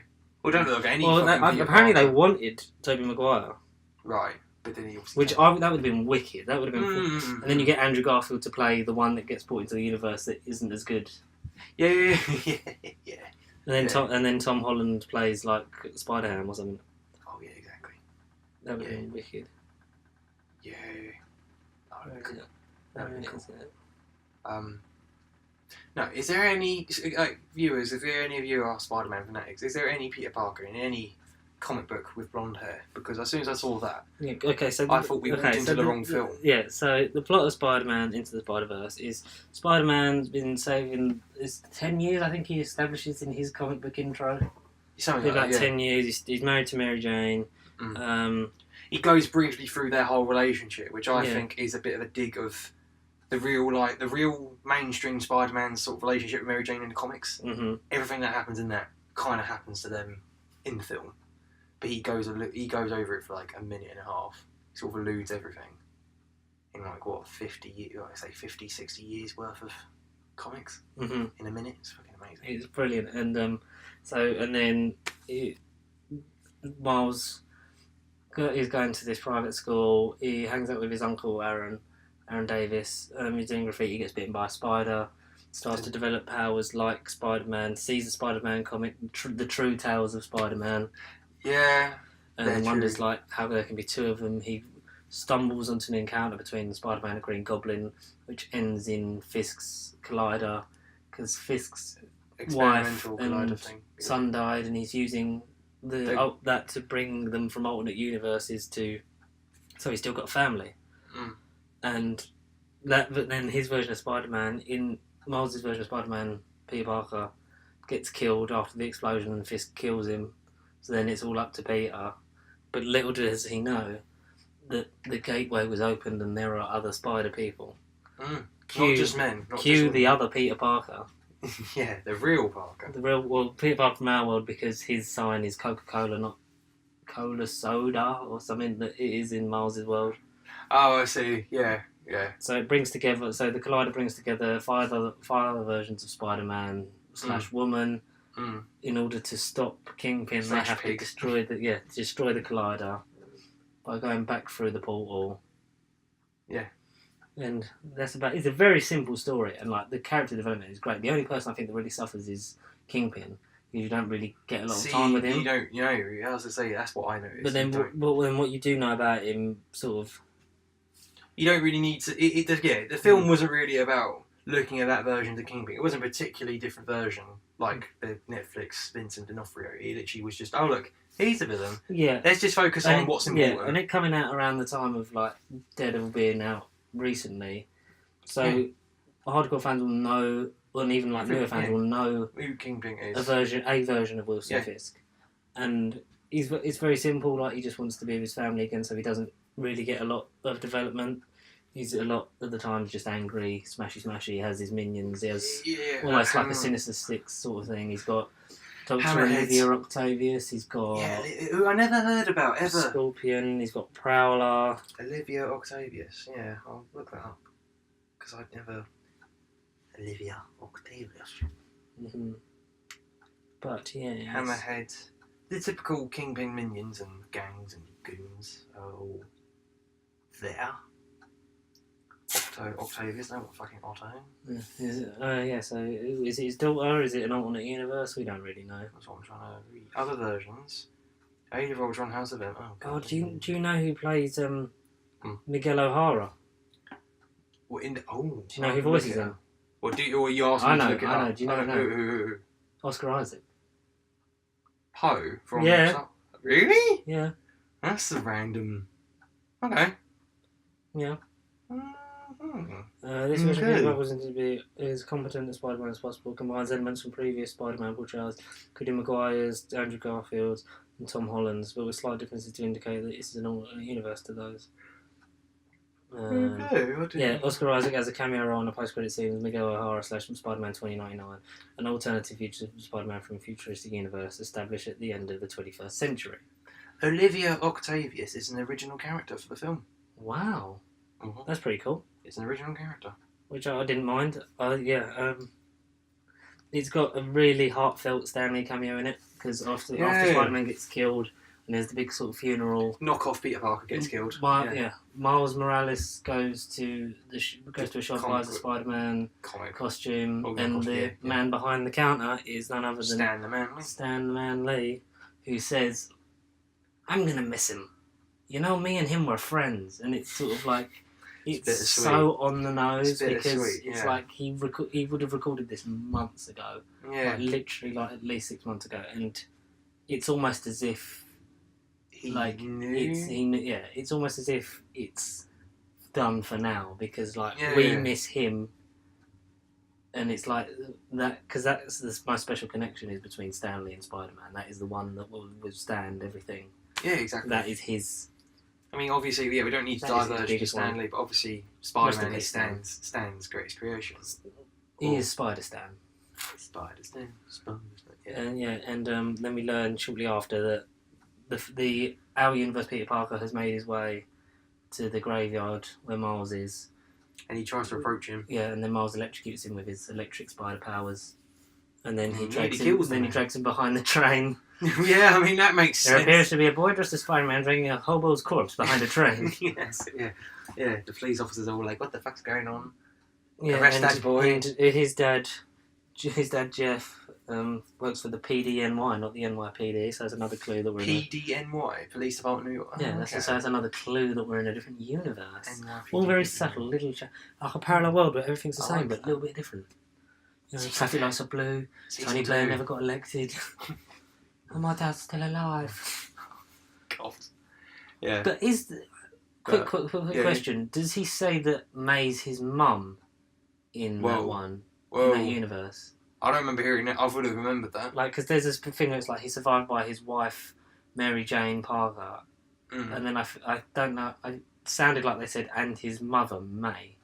Well, don't look like any. Well, fucking Peter apparently they Parker. wanted Tobey Maguire, Right, but then he obviously. which that would have been wicked. That would have been. Mm. And then you get Andrew Garfield to play the one that gets brought into the universe that isn't as good. Yeah. And then Yeah. Tom Holland plays like Spider-Ham or something. Oh yeah, exactly. That would have Yeah. been wicked. Yeah. Oh, That cool. would That'd be have cool. been No, is there any viewers? If there any of you are Spider-Man fanatics, is there any Peter Parker in any comic book with blonde hair? Because as soon as I saw that, Yeah, okay, so I thought we walked into the wrong film. Yeah, so the plot of Spider-Man Into the Spider-Verse is Spider-Man's been saving. It's 10 years, I think he establishes in his comic book intro. Something Been like like that, yeah. 10 years. He's married to Mary Jane. Mm. He goes briefly through their whole relationship, which I Yeah. think is a bit of a dig of the real mainstream Spider-Man sort of relationship with Mary Jane in the comics. hmm Everything that happens in that kind of happens to them in the film, but he goes over it for like a minute and a half. He sort of alludes everything in like what 50, 60 years worth of comics hmm in a minute. It's fucking amazing. It's brilliant, and then Miles is going to this private school. He hangs out with his uncle Aaron Davis. He's doing graffiti. He gets bitten by a spider. Starts to develop powers like Spider-Man. Sees the Spider-Man comic, the True Tales of Spider-Man, Yeah, and They're then wonders true. like how there can be two of them. He stumbles onto an encounter between Spider-Man and Green Goblin, which ends in Fisk's collider because Fisk's experimental and collider thing. son died, and he's using that to bring them from alternate universes to. So he's still got a family, Mm. and that. But then his version of Spider-Man, in Miles' version of Spider-Man, Peter Parker gets killed after the explosion, and Fisk kills him. So then it's all up to Peter. But little does he know that the gateway was opened, and there are other Spider people. Mm. Cue, Not just men. Not cue just the women. other Peter Parker. Yeah, the real Parker. The real Peter Parker from our world, because his sign is Coca-Cola, not Cola Soda or something that it is in Miles' world. Oh, I see. Yeah. So it brings together. So the Collider brings together five other versions of Spider-Man / Woman. Mm. In order to stop Kingpin, they / have Pig. to destroy the Collider by going back through the portal. Yeah. And that's about. It's a very simple story, and like the character development is great. The only person I think that really suffers is Kingpin. You don't really get a lot of time with him. You don't. As I say, that's what I noticed. But then, what you do know about him, sort of. You don't really need to. The film wasn't really about looking at that version of Kingpin. It wasn't a particularly different version like the Netflix Vincent D'Onofrio. It literally was just, oh look, he's the villain. Yeah. Let's just focus on what's important. Yeah, and it coming out around the time of like Daredevil being out recently, so hardcore fans will know, and even like newer fans will know who Kingpin is. a version of Wilson Yeah. Fisk, and it's very simple. Like he just wants to be with his family again, so he doesn't really get a lot of development. He's a lot of the time just angry, smashy. He has his minions. He has almost like a Sinister Six sort of thing. He's got Dr. Hammerhead. Olivia Octavius. He's got who I never heard about ever. Scorpion. He's got Prowler. Olivia Octavius. Yeah, I'll look that up because I'd never. Olivia Octavius. Mm-hmm. But yeah, Hammerhead. The typical Kingpin minions and gangs and goons are all there. Octavius, no, what fucking Otto. So is it his daughter? Is it an alternate universe? We don't really know. That's what I'm trying to read. Other versions. Age of Ultron, House of M. Oh, Oh, God. do you know who plays Miguel O'Hara? What in the, Do you know who voices him? Or you asked me I know, to look it I know. up? Do you know who? Oscar Isaac. Poe from... Yeah. Really? Yeah. That's a random... Okay. Yeah. This version Okay. of was intended to be as competent as Spider-Man as possible, combines elements from previous Spider-Man portrayals, including Maguire's, Andrew Garfield's, and Tom Holland's, but with slight differences to indicate that this is an alternate universe to those. Yeah, Oscar Isaac has a cameo role in a post-credit scene with Miguel O'Hara / Spider-Man 2099, an alternative future Spider-Man from a futuristic universe established at the end of the 21st century. Olivia Octavius is an original character for the film. Wow, Mhm. that's pretty cool. It's an original character. Which I didn't mind. It's got a really heartfelt Stan Lee cameo in it because after Spider-Man gets killed and there's the big sort of funeral. Knockoff Peter Parker gets killed. Miles Morales goes to a shop, buys a Spider-Man costume, and the man behind the counter is none other than Stan the Man Lee, who says, "I'm gonna miss him. You know, me and him were friends," and it's sort of like. It's so on the nose because it's like he would have recorded this months ago, literally like at least 6 months ago, and it's almost as if it's almost as if it's done for now because we miss him, and it's like that because that's my special connection is between Stan Lee and Spider-Man. That is the one that will withstand everything. Yeah, exactly. That is his. I mean, obviously, we don't need to diverge to Stan Lee, but obviously, Spider-Man is Stan's greatest creation. He is Spider-Stan. Spider-Stan. And then we learn shortly after that the our universe Peter Parker has made his way to the graveyard where Miles is. And he tries to approach him. Yeah, and then Miles electrocutes him with his electric spider powers. And then he drags him behind the train. Yeah, I mean, that makes sense. There appears to be a boy dressed as Spider-Man dragging a hobo's corpse behind a train. Yes, yeah. The police officers are all like, what the fuck's going on? Yeah, arrest that boy. And his dad Jeff, works for the PDNY, not the NYPD, so that's another clue that we're in PDNY, Police Department New York. Yeah, that's another clue that we're in a different universe. All very subtle, little like a parallel world where everything's the same, but a little bit different. You know, traffic lights are blue, Tony Blair never got elected. And my dad's still alive. God. Yeah. But quick question. Does he say that May's his mum in that one? In that universe? I don't remember hearing that. I would have remembered that. Like, because there's this thing where it's like he's survived by his wife, Mary Jane Parker. And then I don't know, it sounded like they said, and his mother, May.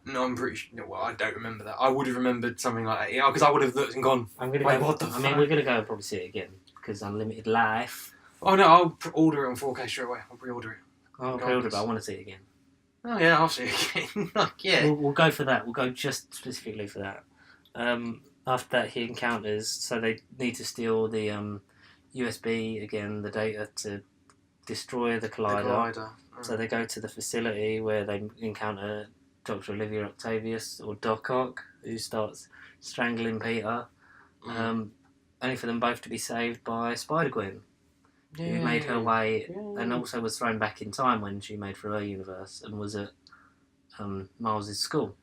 No, I'm pretty sure. Well, I don't remember that. I would have remembered something like that. Yeah, because I would have looked and gone. What the fuck? I mean, we're gonna go and probably see it again because Unlimited Life. Oh no, I'll order it on 4K straight away. I'll pre-order it. I'll pre-order it, but I want to see it again. Oh yeah, I'll see it again. Yeah. We'll go for that. We'll go just specifically for that. After that, he encounters. So they need to steal the USB again, the data to destroy the Collider. So they go to the facility where they encounter Dr. Olivia Octavius, or Doc Ock, who starts strangling Peter, only for them both to be saved by Spider-Gwen, who made her way and also was thrown back in time when she made for her universe and was at Miles' school.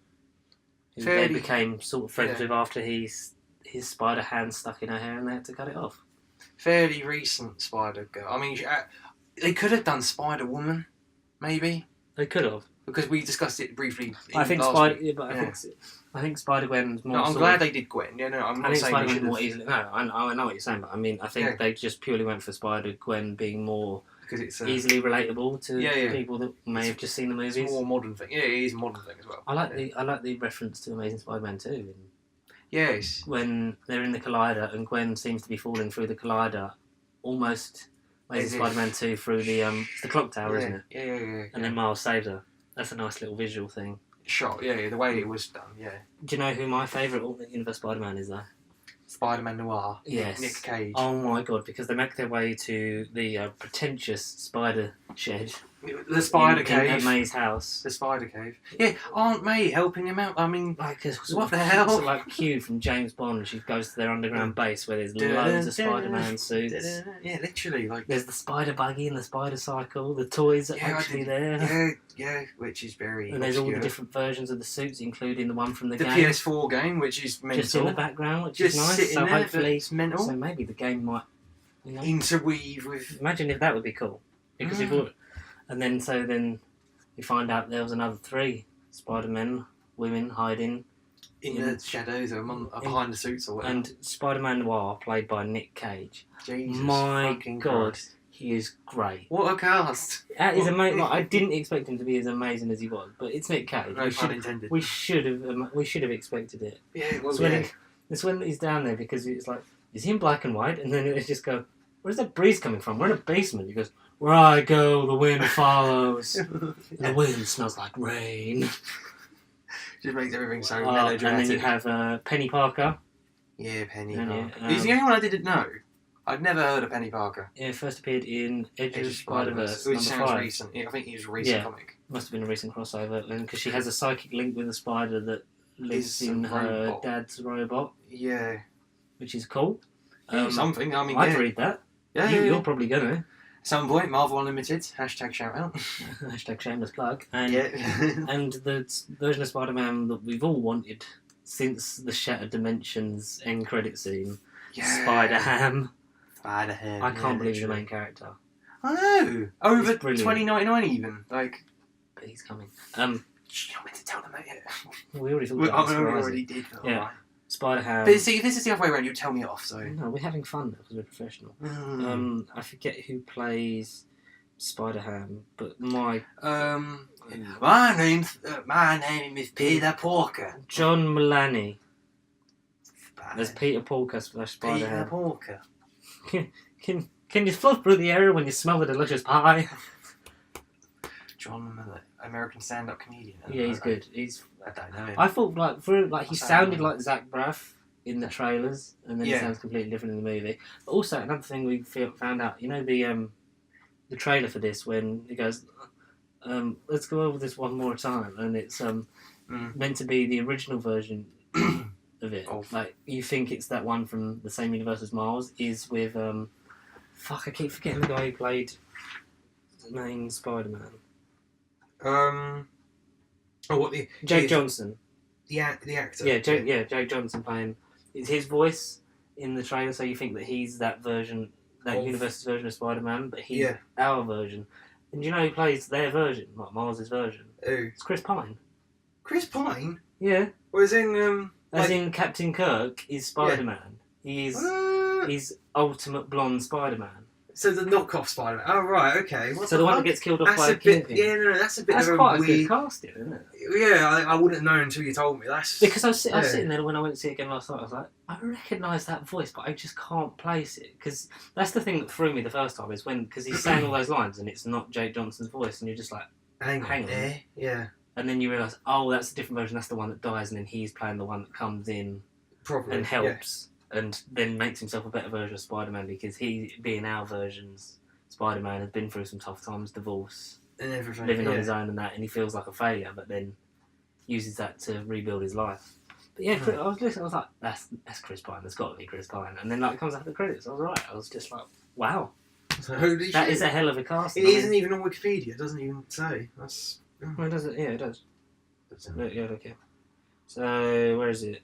Who they became sort of friends with after his spider hand stuck in her hair and they had to cut it off. Fairly recent Spider-Girl. I mean, they could have done Spider-Woman, maybe. They could have. Because we discussed it briefly. I think Spider-Gwen's more. No, I'm glad they did Gwen. Yeah, no, I'm not saying they should. I know what you're saying, but I mean, I think they just purely went for Spider-Gwen being more because it's easily relatable to people that may have just seen the movies. It's a more modern thing. Yeah, it is a modern thing as well. I like the reference to Amazing Spider-Man 2. Yes. When they're in the Collider and Gwen seems to be falling through the Collider, almost Amazing Spider-Man 2 through the clock tower, isn't it? Yeah. And then Miles saves her. That's a nice little visual thing. Shot, the way it was done, yeah. Do you know who my favourite alternate universe Spider-Man is, though? Spider-Man Noir. Yes. Nick Cage. Oh my god, because they make their way to the pretentious spider shed. The Spider Cave. At May's house. The Spider Cave. Yeah, Aunt May helping him out. I mean, what the hell? It's like Q from James Bond. She goes to their underground base where there's loads of Spider-Man suits. Yeah, literally. Like there's the spider buggy and the spider cycle. The toys are actually there. Yeah, which is very. And there's all the different versions of the suits, including the one from the game. The PS4 game, which is mental. Just in the background, which is nice. Sitting so there, hopefully, it's mental. So maybe the game might interweave with. Imagine if that would be cool, because and then we find out there was another 3 Spider-Man, women hiding, in in- the shadows or behind the suits or whatever. and Spider-Man Noir, played by Nick Cage. Jesus My fucking God. Christ. He is great. What a cast! That is amazing. Like, I didn't expect him to be as amazing as he was, but it's Nick Cage. No pun intended. We should have expected it. Yeah, well, It's when, it's when he's down there because it's like, is he in black and white? And then it just go, where's that breeze coming from? We're in a basement. He goes, where I go, the wind follows. The wind smells like rain. Just makes everything so And melodramatic. then you have Penny Parker. Yeah, Penny And Parker. yeah, He's the only one I didn't know. I'd never heard of Penny Parker. Yeah, first appeared in Edge of Spider-Verse, Which number sounds 5. recent. Yeah, I think he was a recent Yeah. comic. Must have been a recent crossover, because she has a psychic link with a spider that lives Is a in her robot. dad's robot, Yeah. which is cool. Something. I mean, I'd yeah. read that. Yeah, You're probably gonna. At some point, Marvel Unlimited. Hashtag shout out. Hashtag shameless plug. And Yeah. and the version of Spider-Man that we've all wanted since the Shattered Dimensions end credit scene, Spider-Ham. Spider-Ham. I can't believe he's the main character, I know. Over It's brilliant. $20.99 even. Like, but he's coming. you're not meant to tell them that yet. We already talked We about this. already did. But Yeah. alright. Spider-Ham. But see, if this is the other way around, you tell me off, so. No, we're having fun now because we're professional. Mm. I forget who plays Spider-Ham, but my My name is Peter Porker. John Mulaney as Peter Porker / Peter Spider-Ham. Porker. Can you float through the air when you smell the delicious pie? John Miller, American stand-up comedian. Yeah, he's good. I don't know him. I thought he What's sounded that? like Zach Braff in the trailers, and then he Yeah. sounds completely different in the movie. But also another thing we found out, you know, the trailer for this when he goes, let's go over this one more time, and it's meant to be the original version of it. Oh. Like you think it's that one from the same universe as Miles is with I keep forgetting the guy who played the main Spider-Man. Jake Johnson. The actor. Yeah, Jake Johnson playing. It's his voice in the trailer, so you think that he's that version, that Of- universe's version of Spider-Man, but he's Yeah. our version. And you know who plays their version, like Miles' version? Who? It's Chris Pine. Chris Pine? Yeah. Was in As in Captain Kirk is Spider-Man. He's ultimate blonde Spider-Man. so the knockoff Spider-Man. Oh right, okay. So the one that gets killed off That's by a a bit. kingpin. Yeah, no, that's a bit That's of a quite a weird. good casting, isn't it? Yeah, I wouldn't know until you told me. That's Because I was Yeah. sitting there when I went to see it again last night, I was like, I recognise that voice, but I just can't place it. Because that's the thing that threw me the first time, is because he's saying all those lines and it's not Jake Johnson's voice, and you're just like, hang hang on. on. Yeah, and then you realise, oh, that's a different version, that's the one that dies, and then he's playing the one that comes in probably and helps, and then makes himself a better version of Spider-Man, because he, being our versions, Spider-Man has been through some tough times, divorce, and everything. living on yeah. his own and that, and he feels like a failure, but then uses that to rebuild his life. But yeah, I was listening, I was like, that's Chris Pine, there's got to be Chris Pine. And then like it comes after the credits, I was right. I was just like, wow, So holy that shit. is a hell of a cast. It isn't even on Wikipedia. It doesn't even say. That's. Well, does it? Yeah, it does. That's- Look, yeah, look here. So where is it?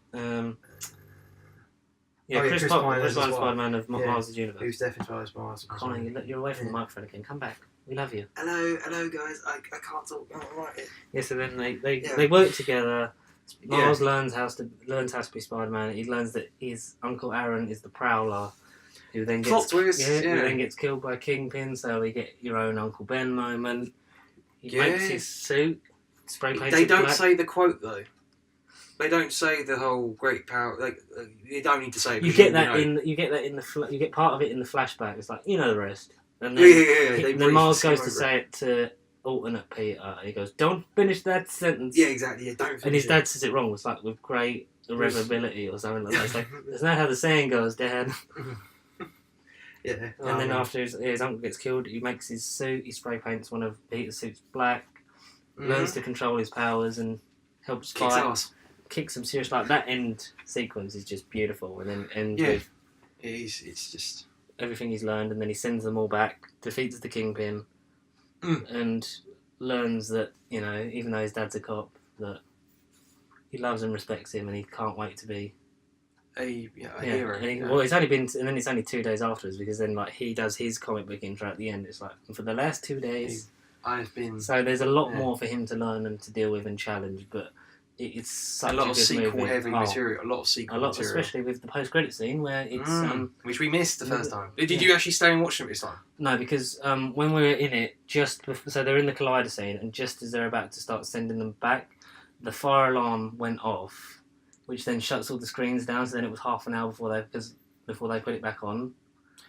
Yeah, Oh, yeah, Chris Chris Pine, Pine Chris as Pine's well. Spider-Man of Yeah. Miles' universe. Who's definitely inspired by Miles. Connor, you're away from the microphone again. Come back. We love you. Hello guys. I can't talk. Oh, right. Yeah, so then they Yeah. they work together. Yeah. Miles learns how to be Spider-Man. He learns that his Uncle Aaron is the Prowler, who then Plot gets twist, who yeah. then gets killed by Kingpin. So we get your own Uncle Ben moment. He Yeah. makes his suit, spray paints They it don't black. say the quote though. They don't say the whole great power. Like you don't need to say it. You because get that know. you get that in the you get part of it in the flashback. It's like, you know, the rest. And Yeah, then, yeah, yeah. They then brief Miles skim goes to over say it to alternate Peter. And he goes, "Don't finish that sentence." it. Yeah, exactly. Yeah, don't. And finish his dad says it wrong. It's like with great irreversibility or something like that. It's like, that's not how the saying goes, Dad. Yeah. And then after his uncle gets killed, he makes his suit. He spray paints one of Peter's suits black. Learns to control his powers and helps kicks fight. ass. Kicks some serious. Like that end sequence is just beautiful. And then ends Yeah. with It's just. everything he's learned, and then he sends them all back, defeats the Kingpin, and learns that, you know, even though his dad's a cop, that he loves and respects him, and he can't wait to be A hero. And well, it's only been, and then it's only 2 days afterwards, because then like he does his comic book intro at the end. It's like, and for the last 2 days, I've been So there's a lot Yeah. more for him to learn and to deal with and challenge, but it's such a lot a of good sequel movie. heavy Oh, material. A lot of sequel a lot, material. especially with the post-credit scene where it's which we missed the first yeah. time. Did you actually stay and watch it this time? no, because when we were in it, so they're in the collider scene, and just as they're about to start sending them back, the fire alarm went off, which then shuts all the screens down. So then it was half an hour before they put it back on.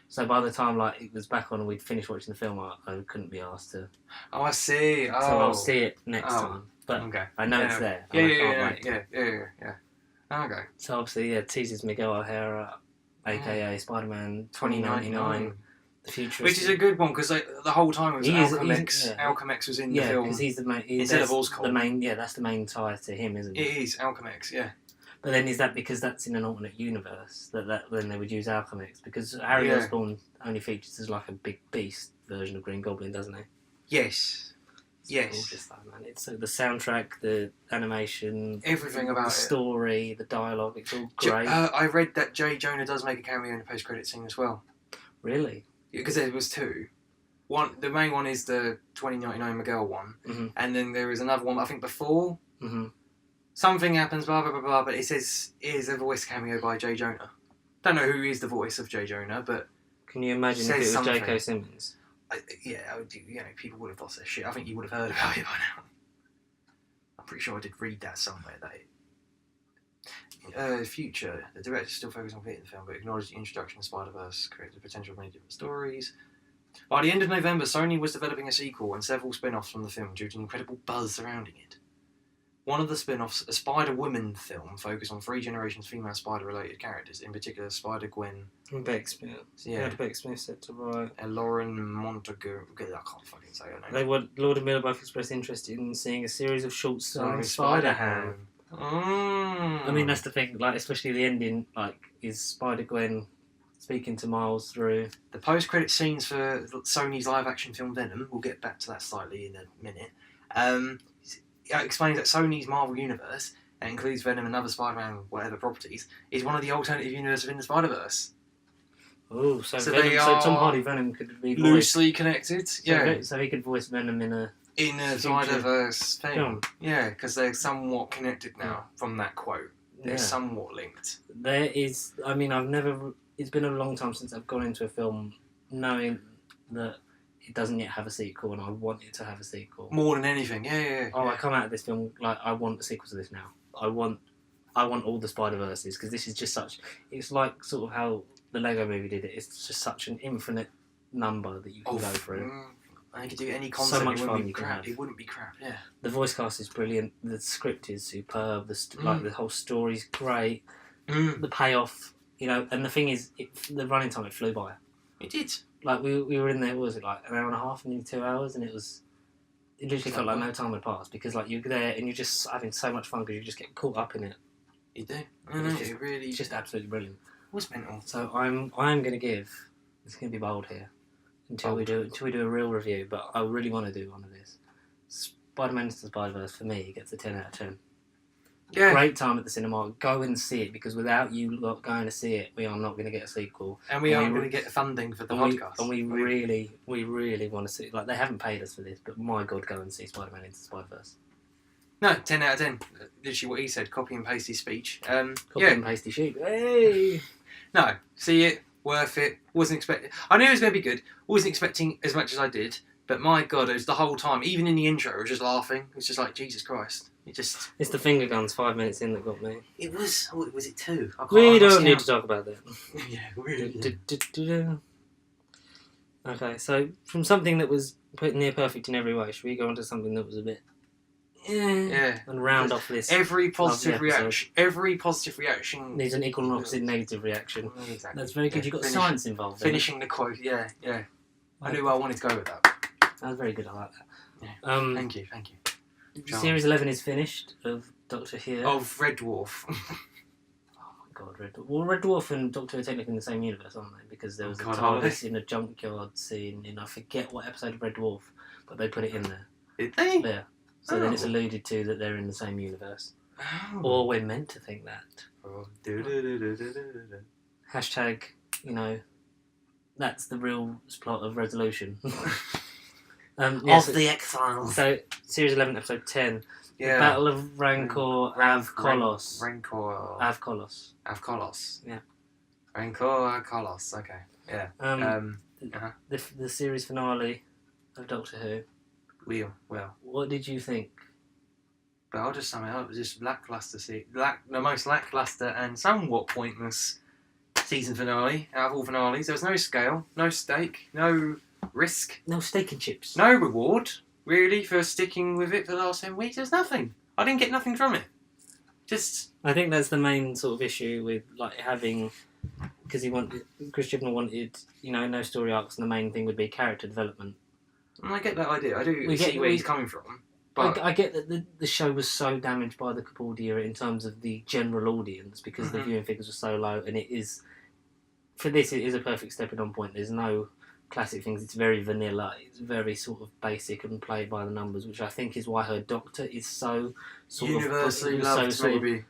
So by the time like it was back on and we'd finished watching the film, I couldn't be asked to. Oh, I see. Oh. So I'll see it next Oh. time. But Okay. I know Yeah. it's there. Yeah, and I can't wait. yeah. Okay. So obviously, yeah, teases Miguel O'Hara, aka Spider-Man 2099, the future. Which is a good one because the whole time it was He is- Alchemy he's- X. yeah. Alchemy X was in the Yeah, film. because he's the main. Instead of that's Oscorp. the main. Yeah, that's the main tie to him, isn't it? It is Alchemy X, yeah. But then is that because that's in an alternate universe that then they would use Alchemix? Because Harry Yeah. Osborn only features as like a big beast version of Green Goblin, doesn't he? Yes. It's Yes. gorgeous, though, man. It's the soundtrack, the animation, Everything about the it. story, the dialogue. It's all great. I read that J. Jonah does make a cameo in the post-credit scene as well. Really? Because there was two. The main one is the 2099 Miguel one, Mhm. and then there is another one. I think before hmm something happens, blah blah blah blah. But it says is a voice cameo by J. Jonah. Don't know who is the voice of J. Jonah, but Can you imagine if Says it was something. J.K. Simmons? people would have lost their shit. I think you would have heard about it by now. I'm pretty sure I did read that somewhere. Future, the director still focused on fitting the film, but acknowledged the introduction of Spider-Verse created the potential of many different stories. By the end of November, Sony was developing a sequel and several spin-offs from the film due to the incredible buzz surrounding it. One of the spin-offs, a Spider-Woman film, focused on 3 generations female Spider-related characters, in particular Spider-Gwen, Beck Smith. Beck Smith said to write. and Lauren Montagu. I can't fucking say her name. They were Lord and Miller both expressed interest in seeing a series of shorts starring Spider-Ham. I mean, that's the thing. Like, especially the ending, like, is Spider-Gwen speaking to Miles through. The post-credit scenes for Sony's live-action film Venom, we'll get back to that slightly in a minute, it explains that Sony's Marvel Universe, that includes Venom and other Spider-Man whatever properties, is one of the alternative universes within the Spider-Verse. Oh, so So Venom, they so Tom are Hardy Venom could be voiced. Loosely connected, yeah. So he could voice Venom in a. In a Future Spider-Verse thing. film. Yeah, because they're somewhat connected now from that quote. They're Yeah. somewhat linked. There is. I mean, I've never. It's been a long time since I've gone into a film knowing that it doesn't yet have a sequel, and I want it to have a sequel. More than anything, yeah. Oh, I come out of this film like I want a sequel to this now. I want all the Spider-Verses because this is just such. It's like sort of how the Lego Movie did it. It's just such an infinite number that you can go through. I could do any concept. much it wouldn't fun be you can crap. have. It wouldn't be crap. Yeah. The voice cast is brilliant. The script is superb. Like the whole story's great. The payoff, and the thing is, the running time it flew by. It did. Like we were in there. What was it like an hour and a half, nearly 2 hours, and it literally felt like no time had passed because like you're there and you're just having so much fun because you just get caught up in it. You do. It's just absolutely brilliant. was mental. So I'm going to give. It's going to be bold here until we do a real review. But I really want to do one of this. Spider-Man Into the Spider-Verse for me gets a 10 out of 10. Yeah. Great time at the cinema. Go and see it because without you lot going to see it, we are not going to get a sequel. And we aren't going to get funding for the podcast. We really want to see it. Like they haven't paid us for this, but my God, go and see Spider-Man Into the Spider-Verse. No, 10 out of 10. Literally what he said, copy and paste his speech. Copy and pasty sheep. Hey. No, see it, worth it. Wasn't expecting. I knew it was going to be good. Wasn't expecting as much as I did. But my God, it was the whole time. Even in the intro, I was just laughing. It was just like Jesus Christ. It's the finger guns 5 minutes in that got me. It was. Oh, was it 2? We don't need to talk about that. Yeah, really. Okay, so from something that was near perfect in every way, should we go on to something that was a bit? Yeah. And round off this. Every positive episode. reaction. Every positive reaction Needs an equal and opposite negative reaction. Exactly. That's very good. You've got science involved. Finishing the quote. Yeah. I knew where I wanted to go with that. That was very good. I like that. Yeah. Thank you. Series 11 is finished of Doctor Who. Of Red Dwarf. Oh my God, Red Dwarf. Well, Red Dwarf and Doctor Who are technically in the same universe, aren't they? Because there was a TARDIS in a junkyard scene in I forget what episode of Red Dwarf, but they put it in there. Did they? Yeah. So then it's alluded to that they're in the same universe. Oh. Or we're meant to think that. Oh. Hashtag, that's the real plot of Resolution. Yes, of the X-Files. so series 11, episode 10, Yeah. the Battle of Rancor Avkolos. Rancor. Avkolos. Avkolos. Yeah. Rancor Avkolos. Okay. Yeah. The series finale of Doctor Who. Well. What did you think? But I'll just sum it up. It was just lackluster. The most lackluster and somewhat pointless season finale out of all finales. There was no scale, no stake, no risk, No steak and chips. no reward really for sticking with it for the last 10 weeks. There's nothing. I didn't get nothing from it. Just I think that's the main sort of issue with like having, because Chris Chibnall wanted, no story arcs, and the main thing would be character development. I get that idea. I do see where he's coming from. But I get that the show was so damaged by the Capaldi era in terms of the general audience because the viewing figures were so low, and it is a perfect stepping on point. There's no classic things. It's very vanilla. It's very sort of basic and played by the numbers, which I think is why her Doctor is so sort universally of loved, so maybe.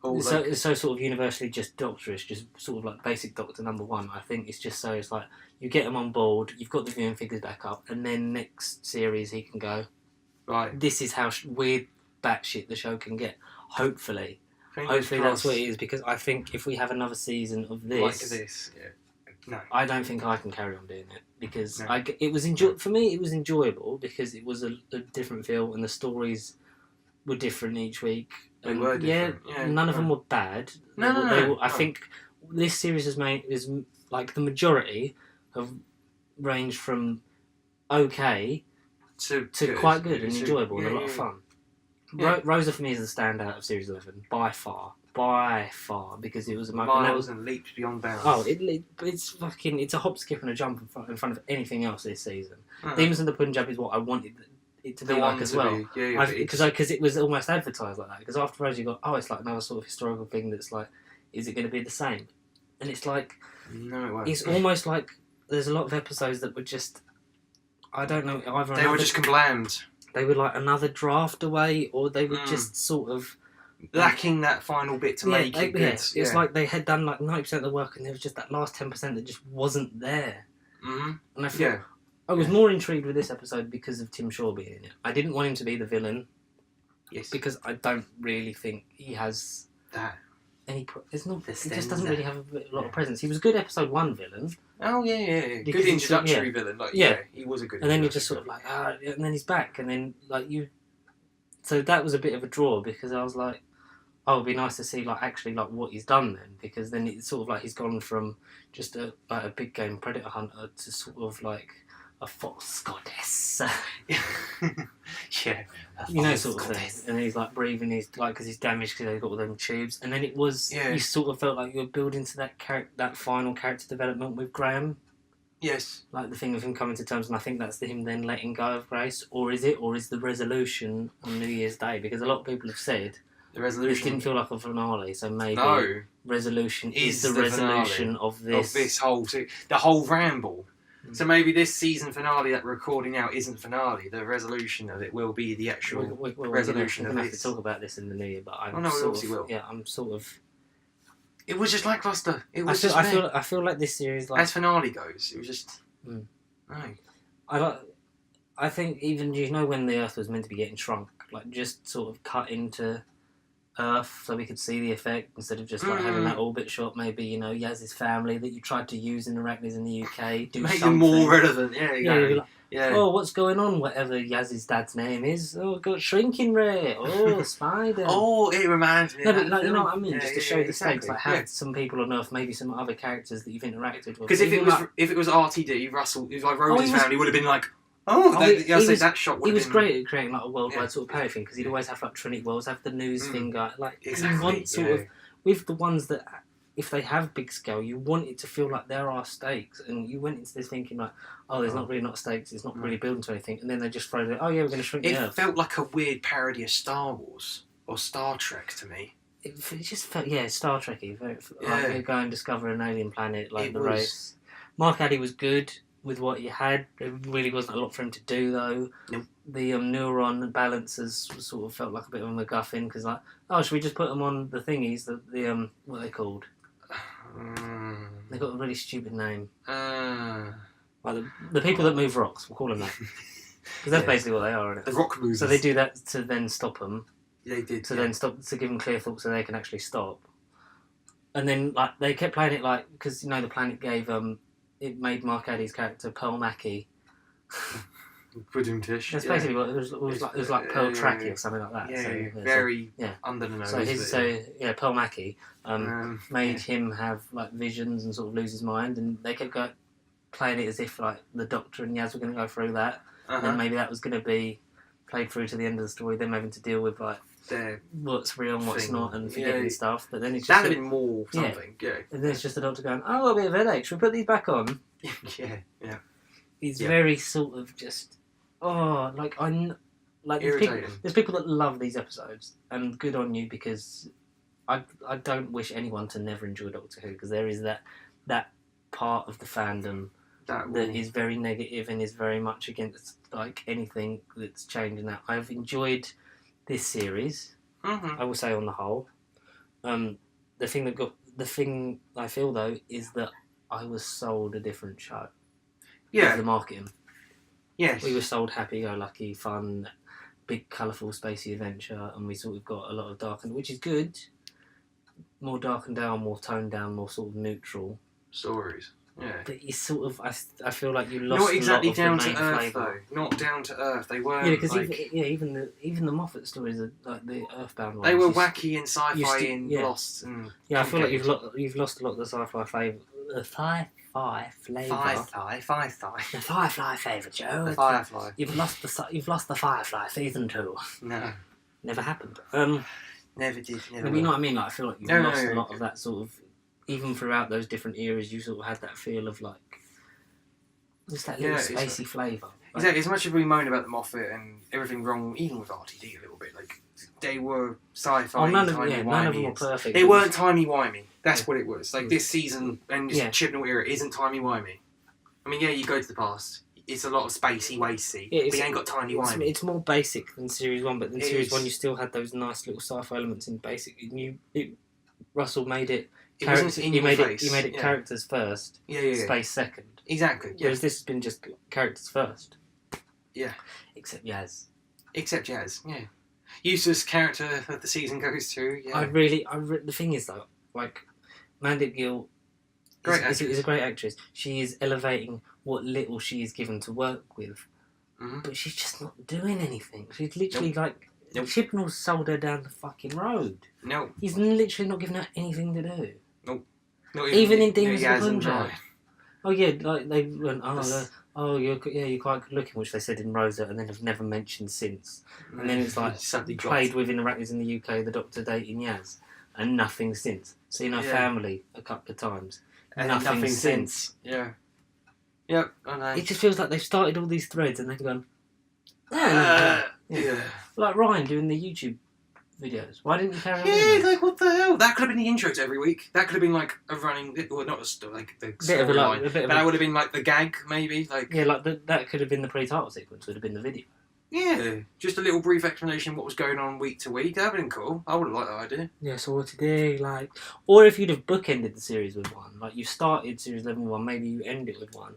it's so sort of universally just Doctorish, just sort of like basic Doctor number one. I think it's just so it's like you get them on board, you've got the viewing figures back up, and then next series he can go. Right. This is how weird batshit the show can get. Hopefully Fingers that's crossed. what it is, because I think if we have another season of this, Like this, yeah. No. I don't think I can carry on doing it because No. it was for me. It was enjoyable because it was a different feel and the stories were different each week. They were different. Yeah, none of them were bad. No. I think this series is like the majority have ranged from okay to quite good and To- enjoyable and a yeah, lot of yeah. fun. Yeah. Rosa for me is the standout of series 11 by far, because it was a Miles and leaps beyond bounds. it's a hop, skip, and a jump in front of anything else this season. Uh-huh. Demons in the Punjab is what I wanted it to be The like one as to well. be, yeah, Because it was almost advertised like that. Because after Rosa, you got it's like another sort of historical thing that's like, is it going to be the same? And it's like No, it won't. it's almost like there's a lot of episodes that were just, I don't know, either They were just kablammed. they were like another draft away, or they were Mm. just sort of Lacking that final bit to make it good. It's like they had done like 90% of the work, and there was just that last 10% that just wasn't there. Mm-hmm. And I feel Yeah. I was more intrigued with this episode because of Tim Shaw being in it. I didn't want him to be the villain Yes. because I don't really think he has That. any. It's not. The He just doesn't stanza. really have a lot of presence. He was a good episode 1 villain, Oh yeah. Good Because he's- introductory villain. Like Yeah. he was a good. and then you're just introductory sort of like and then he's back, and then like you. So that was a bit of a draw because I was like, oh, it'd be nice to see like actually like what he's done then, because then it's sort of like he's gone from just a big game predator hunter to sort of like a fox goddess. villain. Yeah. Sort of thing. And he's like breathing, he's like, because he's damaged because they've got all them tubes. And then it was, Yeah. you sort of felt like you were building to that final character development with Graham, Yes. like the thing of him coming to terms. And I think that's him then letting go of Grace, or is the resolution on New Year's Day? Because a lot of people have said The this resolution. didn't feel like a finale, so maybe No. resolution is Is the the resolution of this. Of this whole the whole ramble. Mm. So maybe this season finale that we're recording now isn't finale. The resolution of it will be the actual. resolution we're of gonna have this. to talk about this in the new year, but I'm Oh, no, we sort obviously of, will. yeah, I'm sort of. It was just lackluster. It I was feel, just. meh. I feel like this series, like As finale goes, it was just. Mm. No. I think even when the Earth was meant to be getting shrunk, like just sort of cut into Earth so we could see the effect instead of just like having that orbit shot. Maybe Yaz's family that you tried to use in Arachnes in the UK do Make something them more relevant. Yeah. Yeah, you'd be like, Yeah. oh, what's going on? Whatever Yaz's dad's name is. Oh, got shrinking ray. Oh, spider. Oh, it reminds me. No, of but that like, you know film. what I mean? Yeah, Just to yeah, show yeah, the stakes, exactly. like have some people on Earth, maybe some other characters that you've interacted with. Because if Even it was RTD, Russell, if like Rose's he was- family would have been like, that shot would he have was been. great at creating like a worldwide Yeah. sort of parody thing, because he'd always have like Trinity Worlds, have the news thing, like Exactly. you want sort of with the ones that if they have big scale, you want it to feel like there are stakes, and you went into this thinking like, oh, there's not stakes, it's not really building to anything, and then they just throw it. Oh yeah, we're going to shrink the It Earth. felt like a weird parody of Star Wars or Star Trek to me. It just felt Star Trekky. Like Yeah. you go and discover an alien planet, like It the was- race. Mark Addy was good with what he had. There really wasn't a lot for him to do though. Nope. The neuron balances sort of felt like a bit of a MacGuffin, because like, oh, should we just put them on the thingies? The what are they called? They got a really stupid name. Like the people that move rocks. We'll call them that. Because that's basically what they are, isn't The it? rock movies. So they do that to then stop them. They did. To then stop, to give them clear thoughts so they can actually stop. And then, like, they kept playing it like, because, the planet gave, it made Mark Addy's character Pearl Mackie. Tish. That's basically what it was. It was like Pearl Tracky or something like that. Yeah, so, very yeah. under the nose. Pearl Mackie made yeah. him have like visions and sort of lose his mind, and they kept playing it as if like the Doctor and Yaz were going to go through that, and then maybe that was going to be played through to the end of the story. Them having to deal with like what's real and what's not, and forgetting stuff. But then it's just that'd have been more something. Yeah. And then it's just the Doctor going, "Oh, I've got a bit of headache. Should we put these back on?" yeah. It's very sort of just irritating. There's people that love these episodes, and good on you, because I don't wish anyone to never enjoy Doctor Who, because there is that part of the fandom that is very negative and is very much against like anything that's changing that. I've enjoyed this series. I will say on the whole. The thing I feel though is that I was sold a different show. Yeah. The marketing. Yes. We were sold happy-go-lucky, fun, big, colourful, spacey adventure, and we sort of got a lot of dark and, which is good. More darkened down, more toned down, more sort of neutral stories. Yeah. But it's sort of, I feel like you lost not exactly a lot down of the to main earth flavour. though. Not down to earth. They weren't. Yeah, because like, even the Moffat stories are like the Earthbound ones. they were wacky and sci-fi and yeah. lost and. Yeah, I feel like you've lost a lot of the sci-fi flavour. The Firefly flavour. The Firefly flavour, Joe. The Firefly. You've lost the Firefly season 2. No. Never happened. Never did. Never. But you know what I mean? Like, I feel like you've lost a lot of that sort of. Even throughout those different eras, you sort of had that feel of like. Just that little spacey flavour. Exactly. As much as we moan about the Moffat and everything wrong, even with RTD a little bit, like they were sci-fi. None of them were perfect. They weren't timey-wimey. That's what it was. Like this season and this Chibnall era isn't timey-wimey. I mean, yeah, you go to the past. It's a lot of spacey, wasty. But you ain't got timey-wimey. It's more basic than Series 1, but in Series 1 you still had those nice little sci-fi elements in basic. Russell made it. You made it characters first. Space second. Exactly. Whereas this has been just characters first. Yeah. Except Yaz. Yeah. Useless character that the season goes through. Yeah. The thing is though, like, Mandip Gill is a great actress. She is elevating what little she is given to work with, but she's just not doing anything. She's literally Chibnall sold her down the fucking road. No. He's literally not giving her anything to do. Nope. Even in Demons of Punjab. Oh yeah, like they went, you're quite good looking, which they said in Rosa, and then have never mentioned since. And then it's like played within Arachnids in the UK, the Doctor dating Yaz, and nothing since. Seen her family a couple of times, and nothing since. Yeah. Yep. I know. It just feels like they've started all these threads and they've gone. Like Ryan doing the YouTube videos. Why didn't you carry on? Yeah, like what the hell? That could have been the intro to every week. That could have been like a running, well, not like the storyline. That would have been like the gag, maybe. Like that could have been the pre-title sequence. Would have been the video. Yeah, just a little brief explanation of what was going on week to week. That would have been cool. I would have liked that idea. Yeah, so what today, like, or if you'd have bookended the series with one, like you started series 11 with one, maybe you end it with one.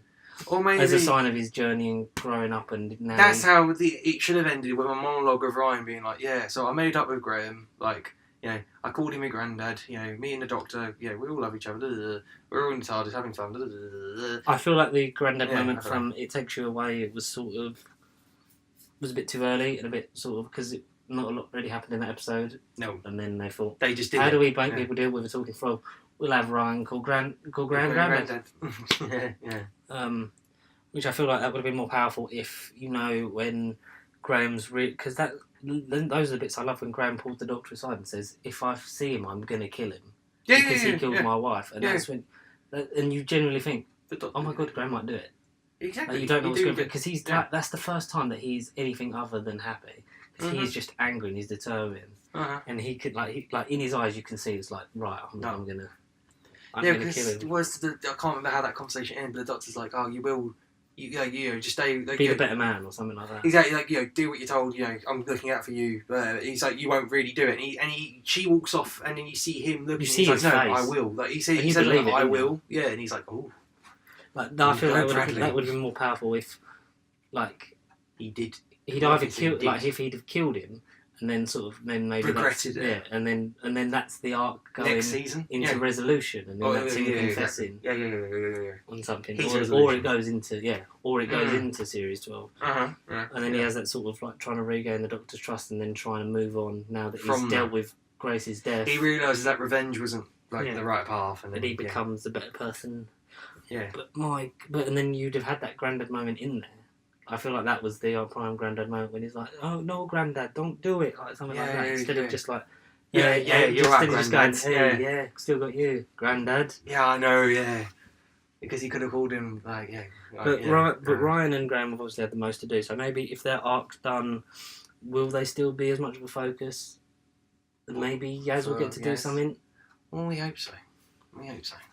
Or maybe as a sign of his journey and growing up, and now that's how it should have ended, with a monologue of Ryan being like, "Yeah, so I made up with Graham. Like, I called him my granddad. Me and the Doctor. We all love each other. We're all in the TARDIS having fun." I feel like the granddad moment from It Takes You Away, it was a bit too early and a bit sort of because not a lot really happened in that episode. No, and then they thought they just did. How do we make people deal with a talking frog? We'll have Ryan call granddad. Which I feel like that would have been more powerful if when Graham's because those are the bits I love when Graham pulled the Doctor aside and says, "If I see him, I'm gonna kill him because he killed my wife," and that's when and you genuinely think, "Oh my god, Graham might do it." Exactly. Like, you don't know what's going to because he's that's the first time that he's anything other than happy. Because he's just angry and he's determined, and he could like in his eyes you can see it's like I'm gonna kill him. I can't remember how that conversation ended, but the Doctor's like, "Oh, you will, just stay, like, be the better man," or something like that. Exactly, like do what you're told. I'm looking out for you. But he's like, you won't really do it. She walks off, and then you see him looking. You see his like, face. No, I will. Like he says, I will. Yeah, and he's like, oh. Like I feel that would have been more powerful if, like, he did. He'd What either if he killed, did? like if he'd have killed him, and then sort of then maybe Regretted that's, it. yeah, and then that's the arc going Next season into yeah. resolution, and then Oh, that's him exactly. confessing Yeah. on something, His or resolution. it goes into series 12, Yeah, and then he has that sort of like trying to regain the Doctor's trust, and then trying to move on now that he's From dealt that. with Grace's death. He realises that revenge wasn't like Yeah. the right path, and then and he becomes a better person. yeah. But and then you'd have had that granddad moment in there. I feel like that was the prime granddad moment when he's like, "Oh no, granddad, don't do it," like something like that. Instead of just like, Yeah, you're right, just going, granddad. "Hey, yeah, still got you, granddad." Yeah, I know. Yeah, because he could have called him like But Ryan and Graham have obviously had the most to do. So maybe if their arc's done, will they still be as much of a focus? Maybe Yaz will get to do Yes. something. Well, we hope so.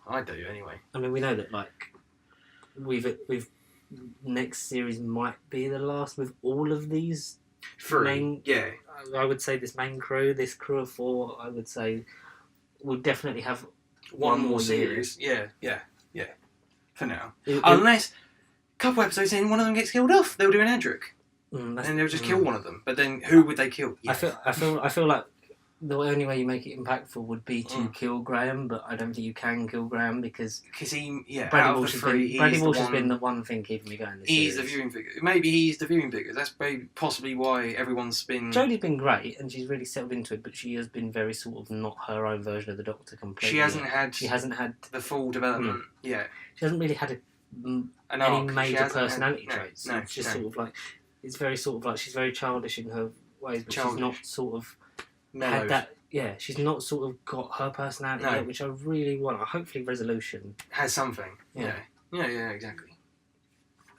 I do anyway. I mean, we know that like we've next series might be the last with all of these. Three. Yeah. I would say this crew of 4, I would say will definitely have One more year. series. Yeah. For now, It- unless a couple episodes in, one of them gets killed off, they'll do an Edric, that's- and they'll just kill one of them. But then, who would they kill? I feel like the only way you make it impactful would be to kill Graham, but I don't think you can kill Graham because he, Bradley out of Walsh the has three, been Bradley he's Walsh the has been one. the one thing keeping me going. This He's the series. viewing figure. Maybe he's the viewing figure. That's possibly why everyone's been. Jodie's been great and she's really settled into it, but she has been very sort of not her own version of the Doctor completely. She hasn't had the full development. Yeah, She hasn't really had an any arc. She major hasn't personality had, traits. No, It's just sort of like it's very sort of like she's very childish in her ways, but she's not sort of had that. Yeah, she's not sort of got her personality yet, which I really want. Hopefully, resolution has something. Yeah. Yeah, exactly.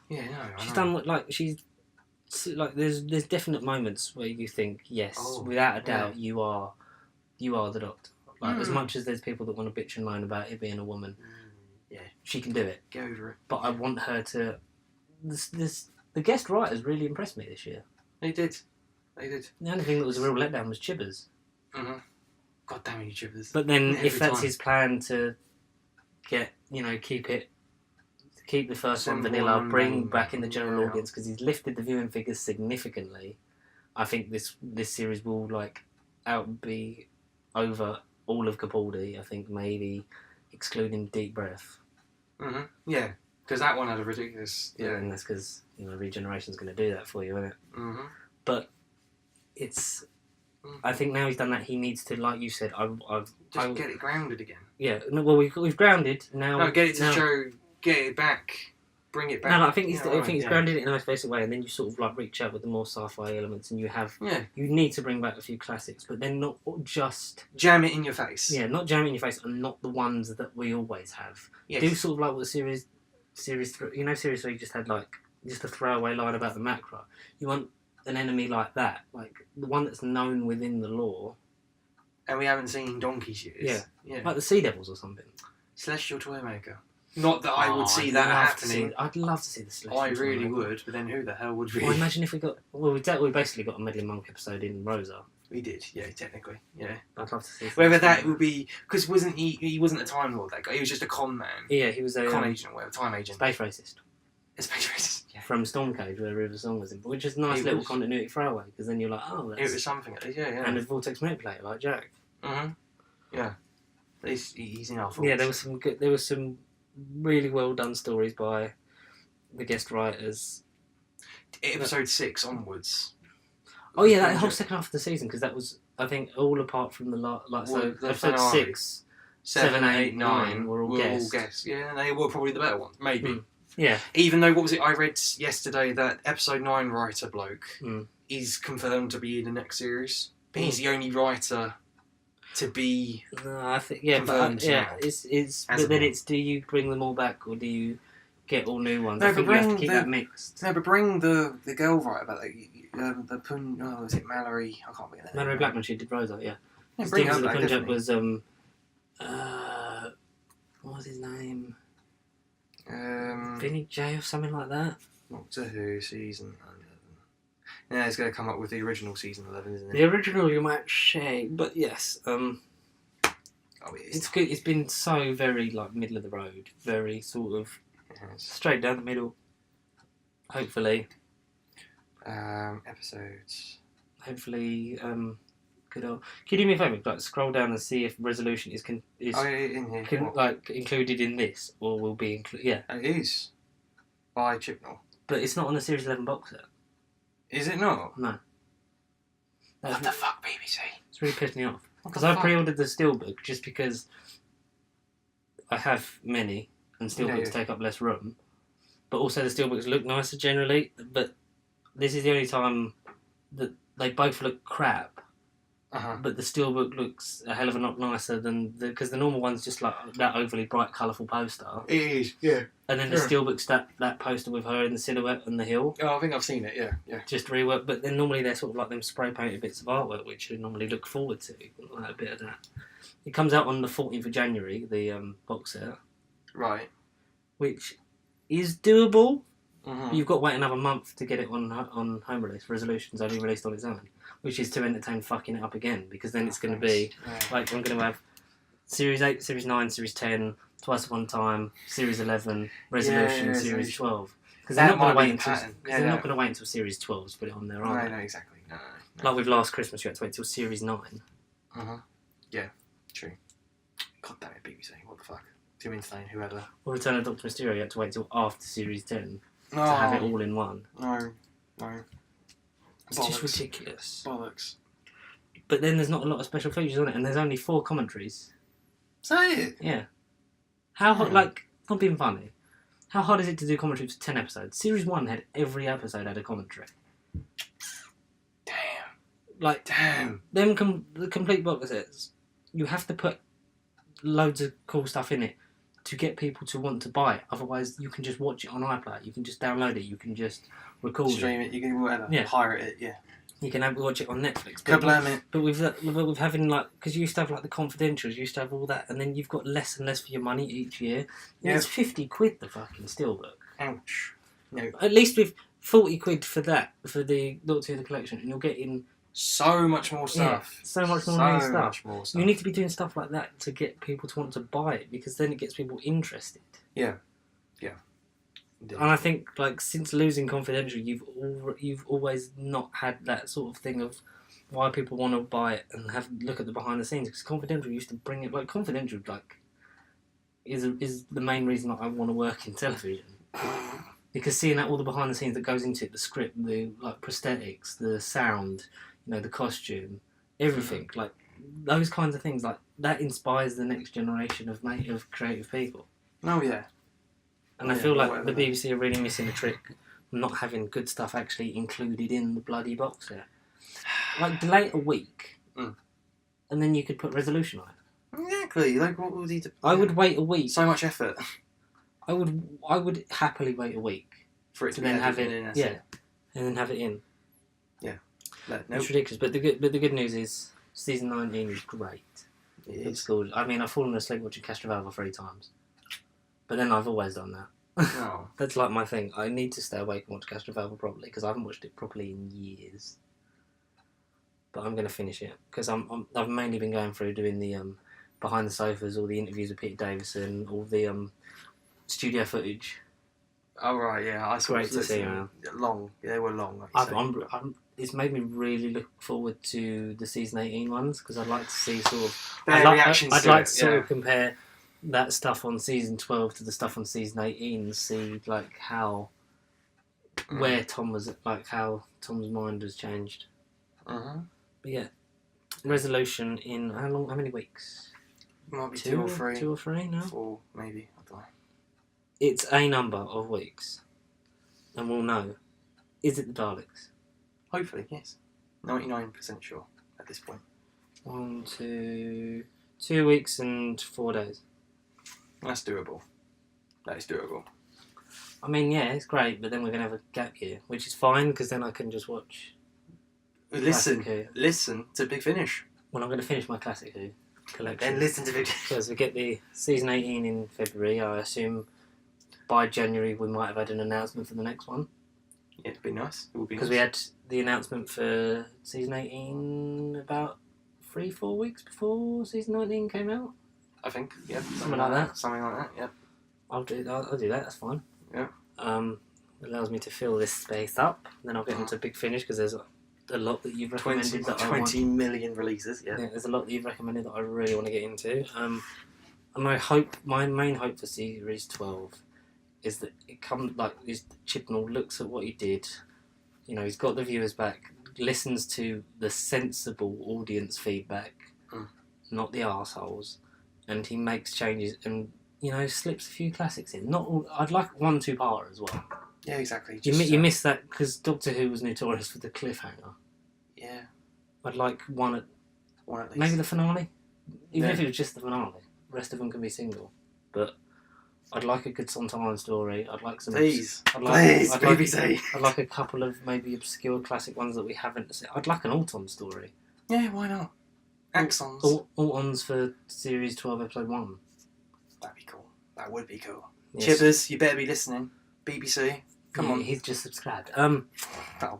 Yeah, no. She's done what like she's like. There's definite moments where you think yes, without a doubt, you are the Doctor. Like as much as there's people that want to bitch and moan about it being a woman, she can do it. Get over it. But I want her to. The guest writers really impressed me this year. They did. The only thing that was a real letdown was Chibbers. Mm-hmm. God damn you, Chibbers. But then, Every if that's time. his plan to keep the first one vanilla, bring back in the general audience because he's lifted the viewing figures significantly, I think this series will like be over all of Capaldi. I think maybe excluding Deep Breath. Mm-hmm. Yeah, because that one had a ridiculous. Yeah, and that's because Regeneration's going to do that for you, isn't it? Mm-hmm. But it's. I think now he's done that, he needs to, like you said, Just get it grounded again. Yeah, no, well, we've grounded now. No, get it to show, get it back, bring it back. No, I think he's grounded it in the most basic way, and then you sort of like reach out with the more sci-fi elements, and you need to bring back a few classics, but then not just jam it in your face. Yeah, not jam it in your face, and not the ones that we always have. Yes. Do sort of like what series 3, series 3 just had like just a throwaway line about the Macra. You want an enemy like that, like the one that's known within the lore. And we haven't seen Donkey's years. Yeah. Like the Sea Devils or something. Celestial Toymaker. Not that I would see that happening. I'd love to see the Celestial I really Toymaker. would, but then who the hell would really? Well, imagine if we got. Well, we basically got a Meddling Monk episode in Rosa. We did, yeah, technically, yeah. I'd love to see. Whether that would be because wasn't he wasn't a Time Lord, that guy. He was just a con man. Yeah, he was a con agent or whatever, time agent. Space racist. A space racist. Yeah. From Stormcage, where River Song was in, which is a nice little continuity throwaway because then you're like, oh, that's... It was something at least, yeah. And a vortex manipulator like Jack. Mhm. Yeah. He's in our thoughts. Yeah, there was some really well done stories by the guest writers. Episode 6 onwards. Oh yeah, that whole second half of the season, because that was, I think, all apart from the episode finale. 6, 7, 8, 9 were all guests. Yeah, and they were probably the better ones, maybe. Yeah. Even though, what was it, I read yesterday that episode 9 writer bloke is confirmed to be in the next series. But he's the only writer to be I think, confirmed now. But then it's, do you bring them all back or do you get all new ones? No, I think but you have to keep that mixed. No, but bring the girl writer about the Pun. Oh, was it Mallory? I can't remember the name. Mallory Blackman, she did Rosa, yeah. Yeah, bring Stevens her of the back, Punjab definitely. was what was his name? Um, Vinny J or something like that. Doctor Who season 11. Yeah, it's going to come up with the original season 11, isn't it? The original, you might say, but yes, Oh, it is. it's good. It's been so very like middle of the road, very sort of Yes. straight down the middle. Hopefully, Episodes. Hopefully, good old. Can you do me a favour? Like, scroll down and see if Resolution is Oh, yeah, in here. What? like included in this, or will be included. Yeah, It is. By Chibnall. but it's not on the Series 11 box set. Is it not? No. What the fuck, BBC? It's really pissed me off. What Because the I fuck? pre-ordered the Steelbook just because I have many, and Steelbooks Yeah. take up less room. But also the Steelbooks look nicer generally. But this is the only time that they both look crap. Uh-huh. But the Steelbook looks a hell of a lot nicer than because the normal one's just like that overly bright, colourful poster. It is, yeah. And then the Yeah. Steelbook's that poster with her in the silhouette on the hill. Oh, I think I've seen it, yeah. Just rework, but then normally they're sort of like them spray painted bits of artwork, which you normally look forward to. Like a bit of that. It comes out on the 14th of January, the box set, Right. which is doable. Mm-hmm. You've got to wait another month to get it on home release. Resolution's only released on its own, which is to entertain fucking it up again, because then it's going to be like I'm going to have Series 8, Series 9, Series 10, Twice Upon a Time, Series 11, Resolution, Yeah, Series 12. Because That they're not going to might wait be until pattern. they're not going to wait until Series 12 to put it on there, are No, they? exactly. No. Like with last Christmas, you had to wait till Series 9. Uh-huh. Yeah, true. God damn it, BBC. What the fuck? Too insane, whoever. Or Return of Doctor Mysterio, you had to wait till after Series 10 No. to have it all in one. No. It's just ridiculous. Bollocks. But then there's not a lot of special features on it, and there's only 4 commentaries. Say it! Yeah. How hard, Hmm. like, not being funny, how hard is it to do commentaries for 10 episodes? Series 1 had every episode had a commentary. Damn. Like, Damn. the complete box sets, you have to put loads of cool stuff in it to get people to want to buy it. Otherwise, you can just watch it on iPlayer. You can just download it. You can just record Stream it, you can do whatever. Yeah. Pirate it, yeah. You can watch it on Netflix. Kablam it. But with having like, because you used to have like the confidentials, you used to have all that, and then you've got less and less for your money each year. And Yeah. It's £50 the fucking Steelbook. Ouch. No. At least with £40 for that for the Doctor Who the collection, and you're getting So much more stuff. so much more new stuff. Much more stuff. You need to be doing stuff like that to get people to want to buy it, because then it gets people interested. Yeah. Indeed. And I think like since losing Confidential, you've always not had that sort of thing of why people want to buy it and have look at the behind the scenes, because Confidential used to bring it like Confidential like is the main reason that I want to work in television, because seeing that all the behind the scenes that goes into it, the script, the like prosthetics, the sound, the costume, everything, like those kinds of things, like that inspires the next generation of creative people. Oh, yeah. And I Yeah, feel like whatever the that- BBC are really missing a trick, not having good stuff actually included in the bloody box set. Like, delay it a week, Mm. and then you could put Resolution on it. Exactly. Like, what would he do? I would wait a week. So much effort I would happily wait a week for it to to then be have edited it. in, that's Yeah, and then have it in. Nope. It's ridiculous. But the good news is season 19 is great. It It's is. good. I mean, I've fallen asleep watching Castrovalva 3 times, but then I've always done that. No. That's like my thing. I need to stay awake and watch Castrovalva properly, because I haven't watched it properly in years. But I'm going to finish it, because I've mainly been going through doing the behind the sofas, all the interviews with Peter Davison, all the studio footage. Oh, right, yeah. I saw Great it to see, listening. Long. Yeah, they were long. Like you say. It's made me really look forward to the season 18 ones, because I'd like to see sort of Their reactions I'd to like it, to sort yeah. of compare that stuff on season 12 to the stuff on season 18 and see like how where Tom was, like how Tom's mind has changed. Uh-huh. But yeah, Resolution in how many weeks? Might be 2 or 3. 2 or 3 now. 4, maybe. I don't know. It's a number of weeks, and we'll know. Is it the Daleks? Hopefully, yes. 99% sure at this point. 1, 2 weeks and 4 days. That's doable. That is doable. I mean, yeah, it's great, but then we're going to have a gap year, which is fine, because then I can just watch Listen. Classic Who. Listen to Big Finish. Well, I'm going to finish my Classic Who collection. Then listen to Big Because we get the season 18 in February, I assume by January we might have had an announcement for the next one. Yeah, it'd be nice. It would be Because nice. we had the announcement for season 18 about 3-4 weeks before season 19 came out. I think, yeah. Something like that. Something like that, yeah. I'll do that, that's fine. Yeah. It allows me to fill this space up. Then I'll get into Big Finish because there's a lot that you've recommended that I want. 20 million releases. Yeah. There's a lot that you've recommended that I really want to get into. And my main hope for Series 12 is that it comes like Chibnall looks at what he did. You know, he's got the viewers back, listens to the sensible audience feedback, not the arseholes, and he makes changes and, you know, slips a few classics in. Not all, I'd like 1-2-parter as well. Yeah, exactly. You missed that because Doctor Who was notorious for the cliffhanger. Yeah. I'd like one at least. maybe the finale, even if it was just the finale. The rest of them can be single, but I'd like a good Sontaran story. I'd like some. Please, I'd BBC. I'd like a couple of maybe obscure classic ones that we haven't seen. I'd like an Auton story. Yeah, why not? Axons. Autons for Series 12, Episode 1. That'd be cool. That would be cool. Yes. Chibbers, you better be listening. BBC, come on. He's just subscribed. I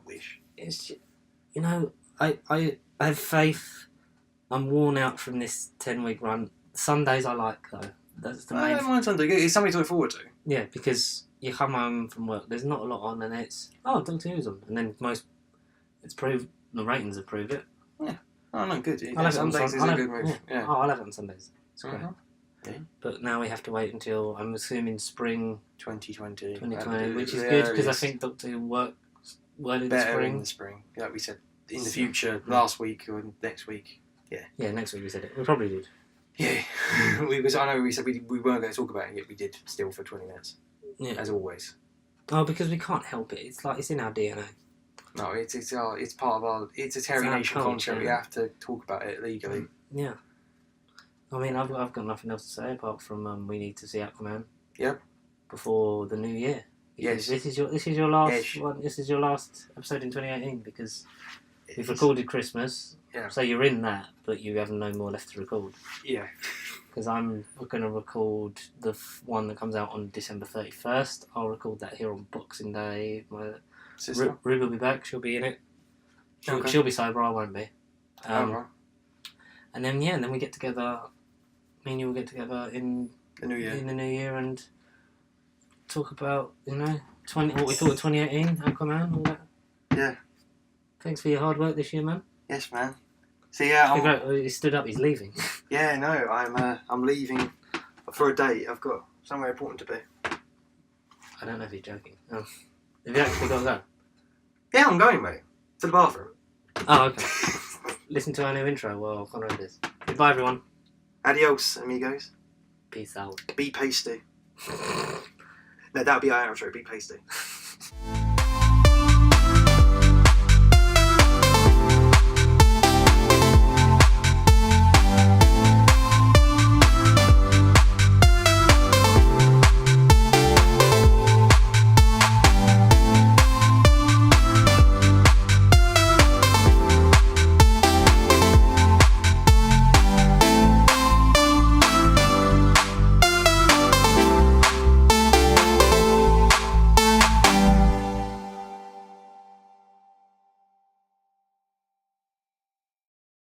wish. It's just, you know, I have faith. I'm worn out from this 10-week run. Sundays I like though. That's the main. I don't mind Sunday. It's something to look forward to. Yeah, because you come home from work. There's not a lot on, and it's Doctor Who's on, and then it's proved the ratings have proved it. Yeah. Oh no, good. I'll have it on Sundays is a good move. Yeah. Oh, I'll have it on Sundays. It's great. Yeah. But now we have to wait until I'm assuming spring 2020. 2020, which is good because I think Doctor Who works well in the better spring. in the spring, like we said in the future, last week or next week. Yeah, next week we said it. We probably did. Yeah, I know we said we weren't going to talk about it, yet we did still for 20 minutes. Yeah. As always. Oh, because we can't help it. It's like it's in our DNA. No, it's part of our. It's a Terry Nation culture. contract. We have to talk about it legally. Yeah. I mean, I've got nothing else to say apart from we need to see Aquaman. Yep. Before the new year. Yes. This is your last Yes. one. This is your last episode in 2018 because we've recorded Christmas. Yeah. So you're in that, but you have no more left to record. Yeah. Because I'm going to record the one that comes out on December 31st. I'll record that here on Boxing Day. My Sister. Ruby will be back. She'll be in it. Okay. She'll be sober. I won't be. Right. And then we get together. Me and you will get together in The new year. in the new year and talk about what we thought of 2018, Aquaman, all that. Yeah. Thanks for your hard work this year, man. Yes, man. So yeah, He stood up. He's leaving. yeah, no, I'm leaving for a date. I've got somewhere important to be. I don't know if he's joking. Oh. Have you actually got to go? Yeah, I'm going, mate. To the bathroom. Oh, okay. Listen to our new intro while Conor is. Goodbye, everyone. Adios, amigos. Peace out. Be pasty. No, that'll be our outro. Be pasty.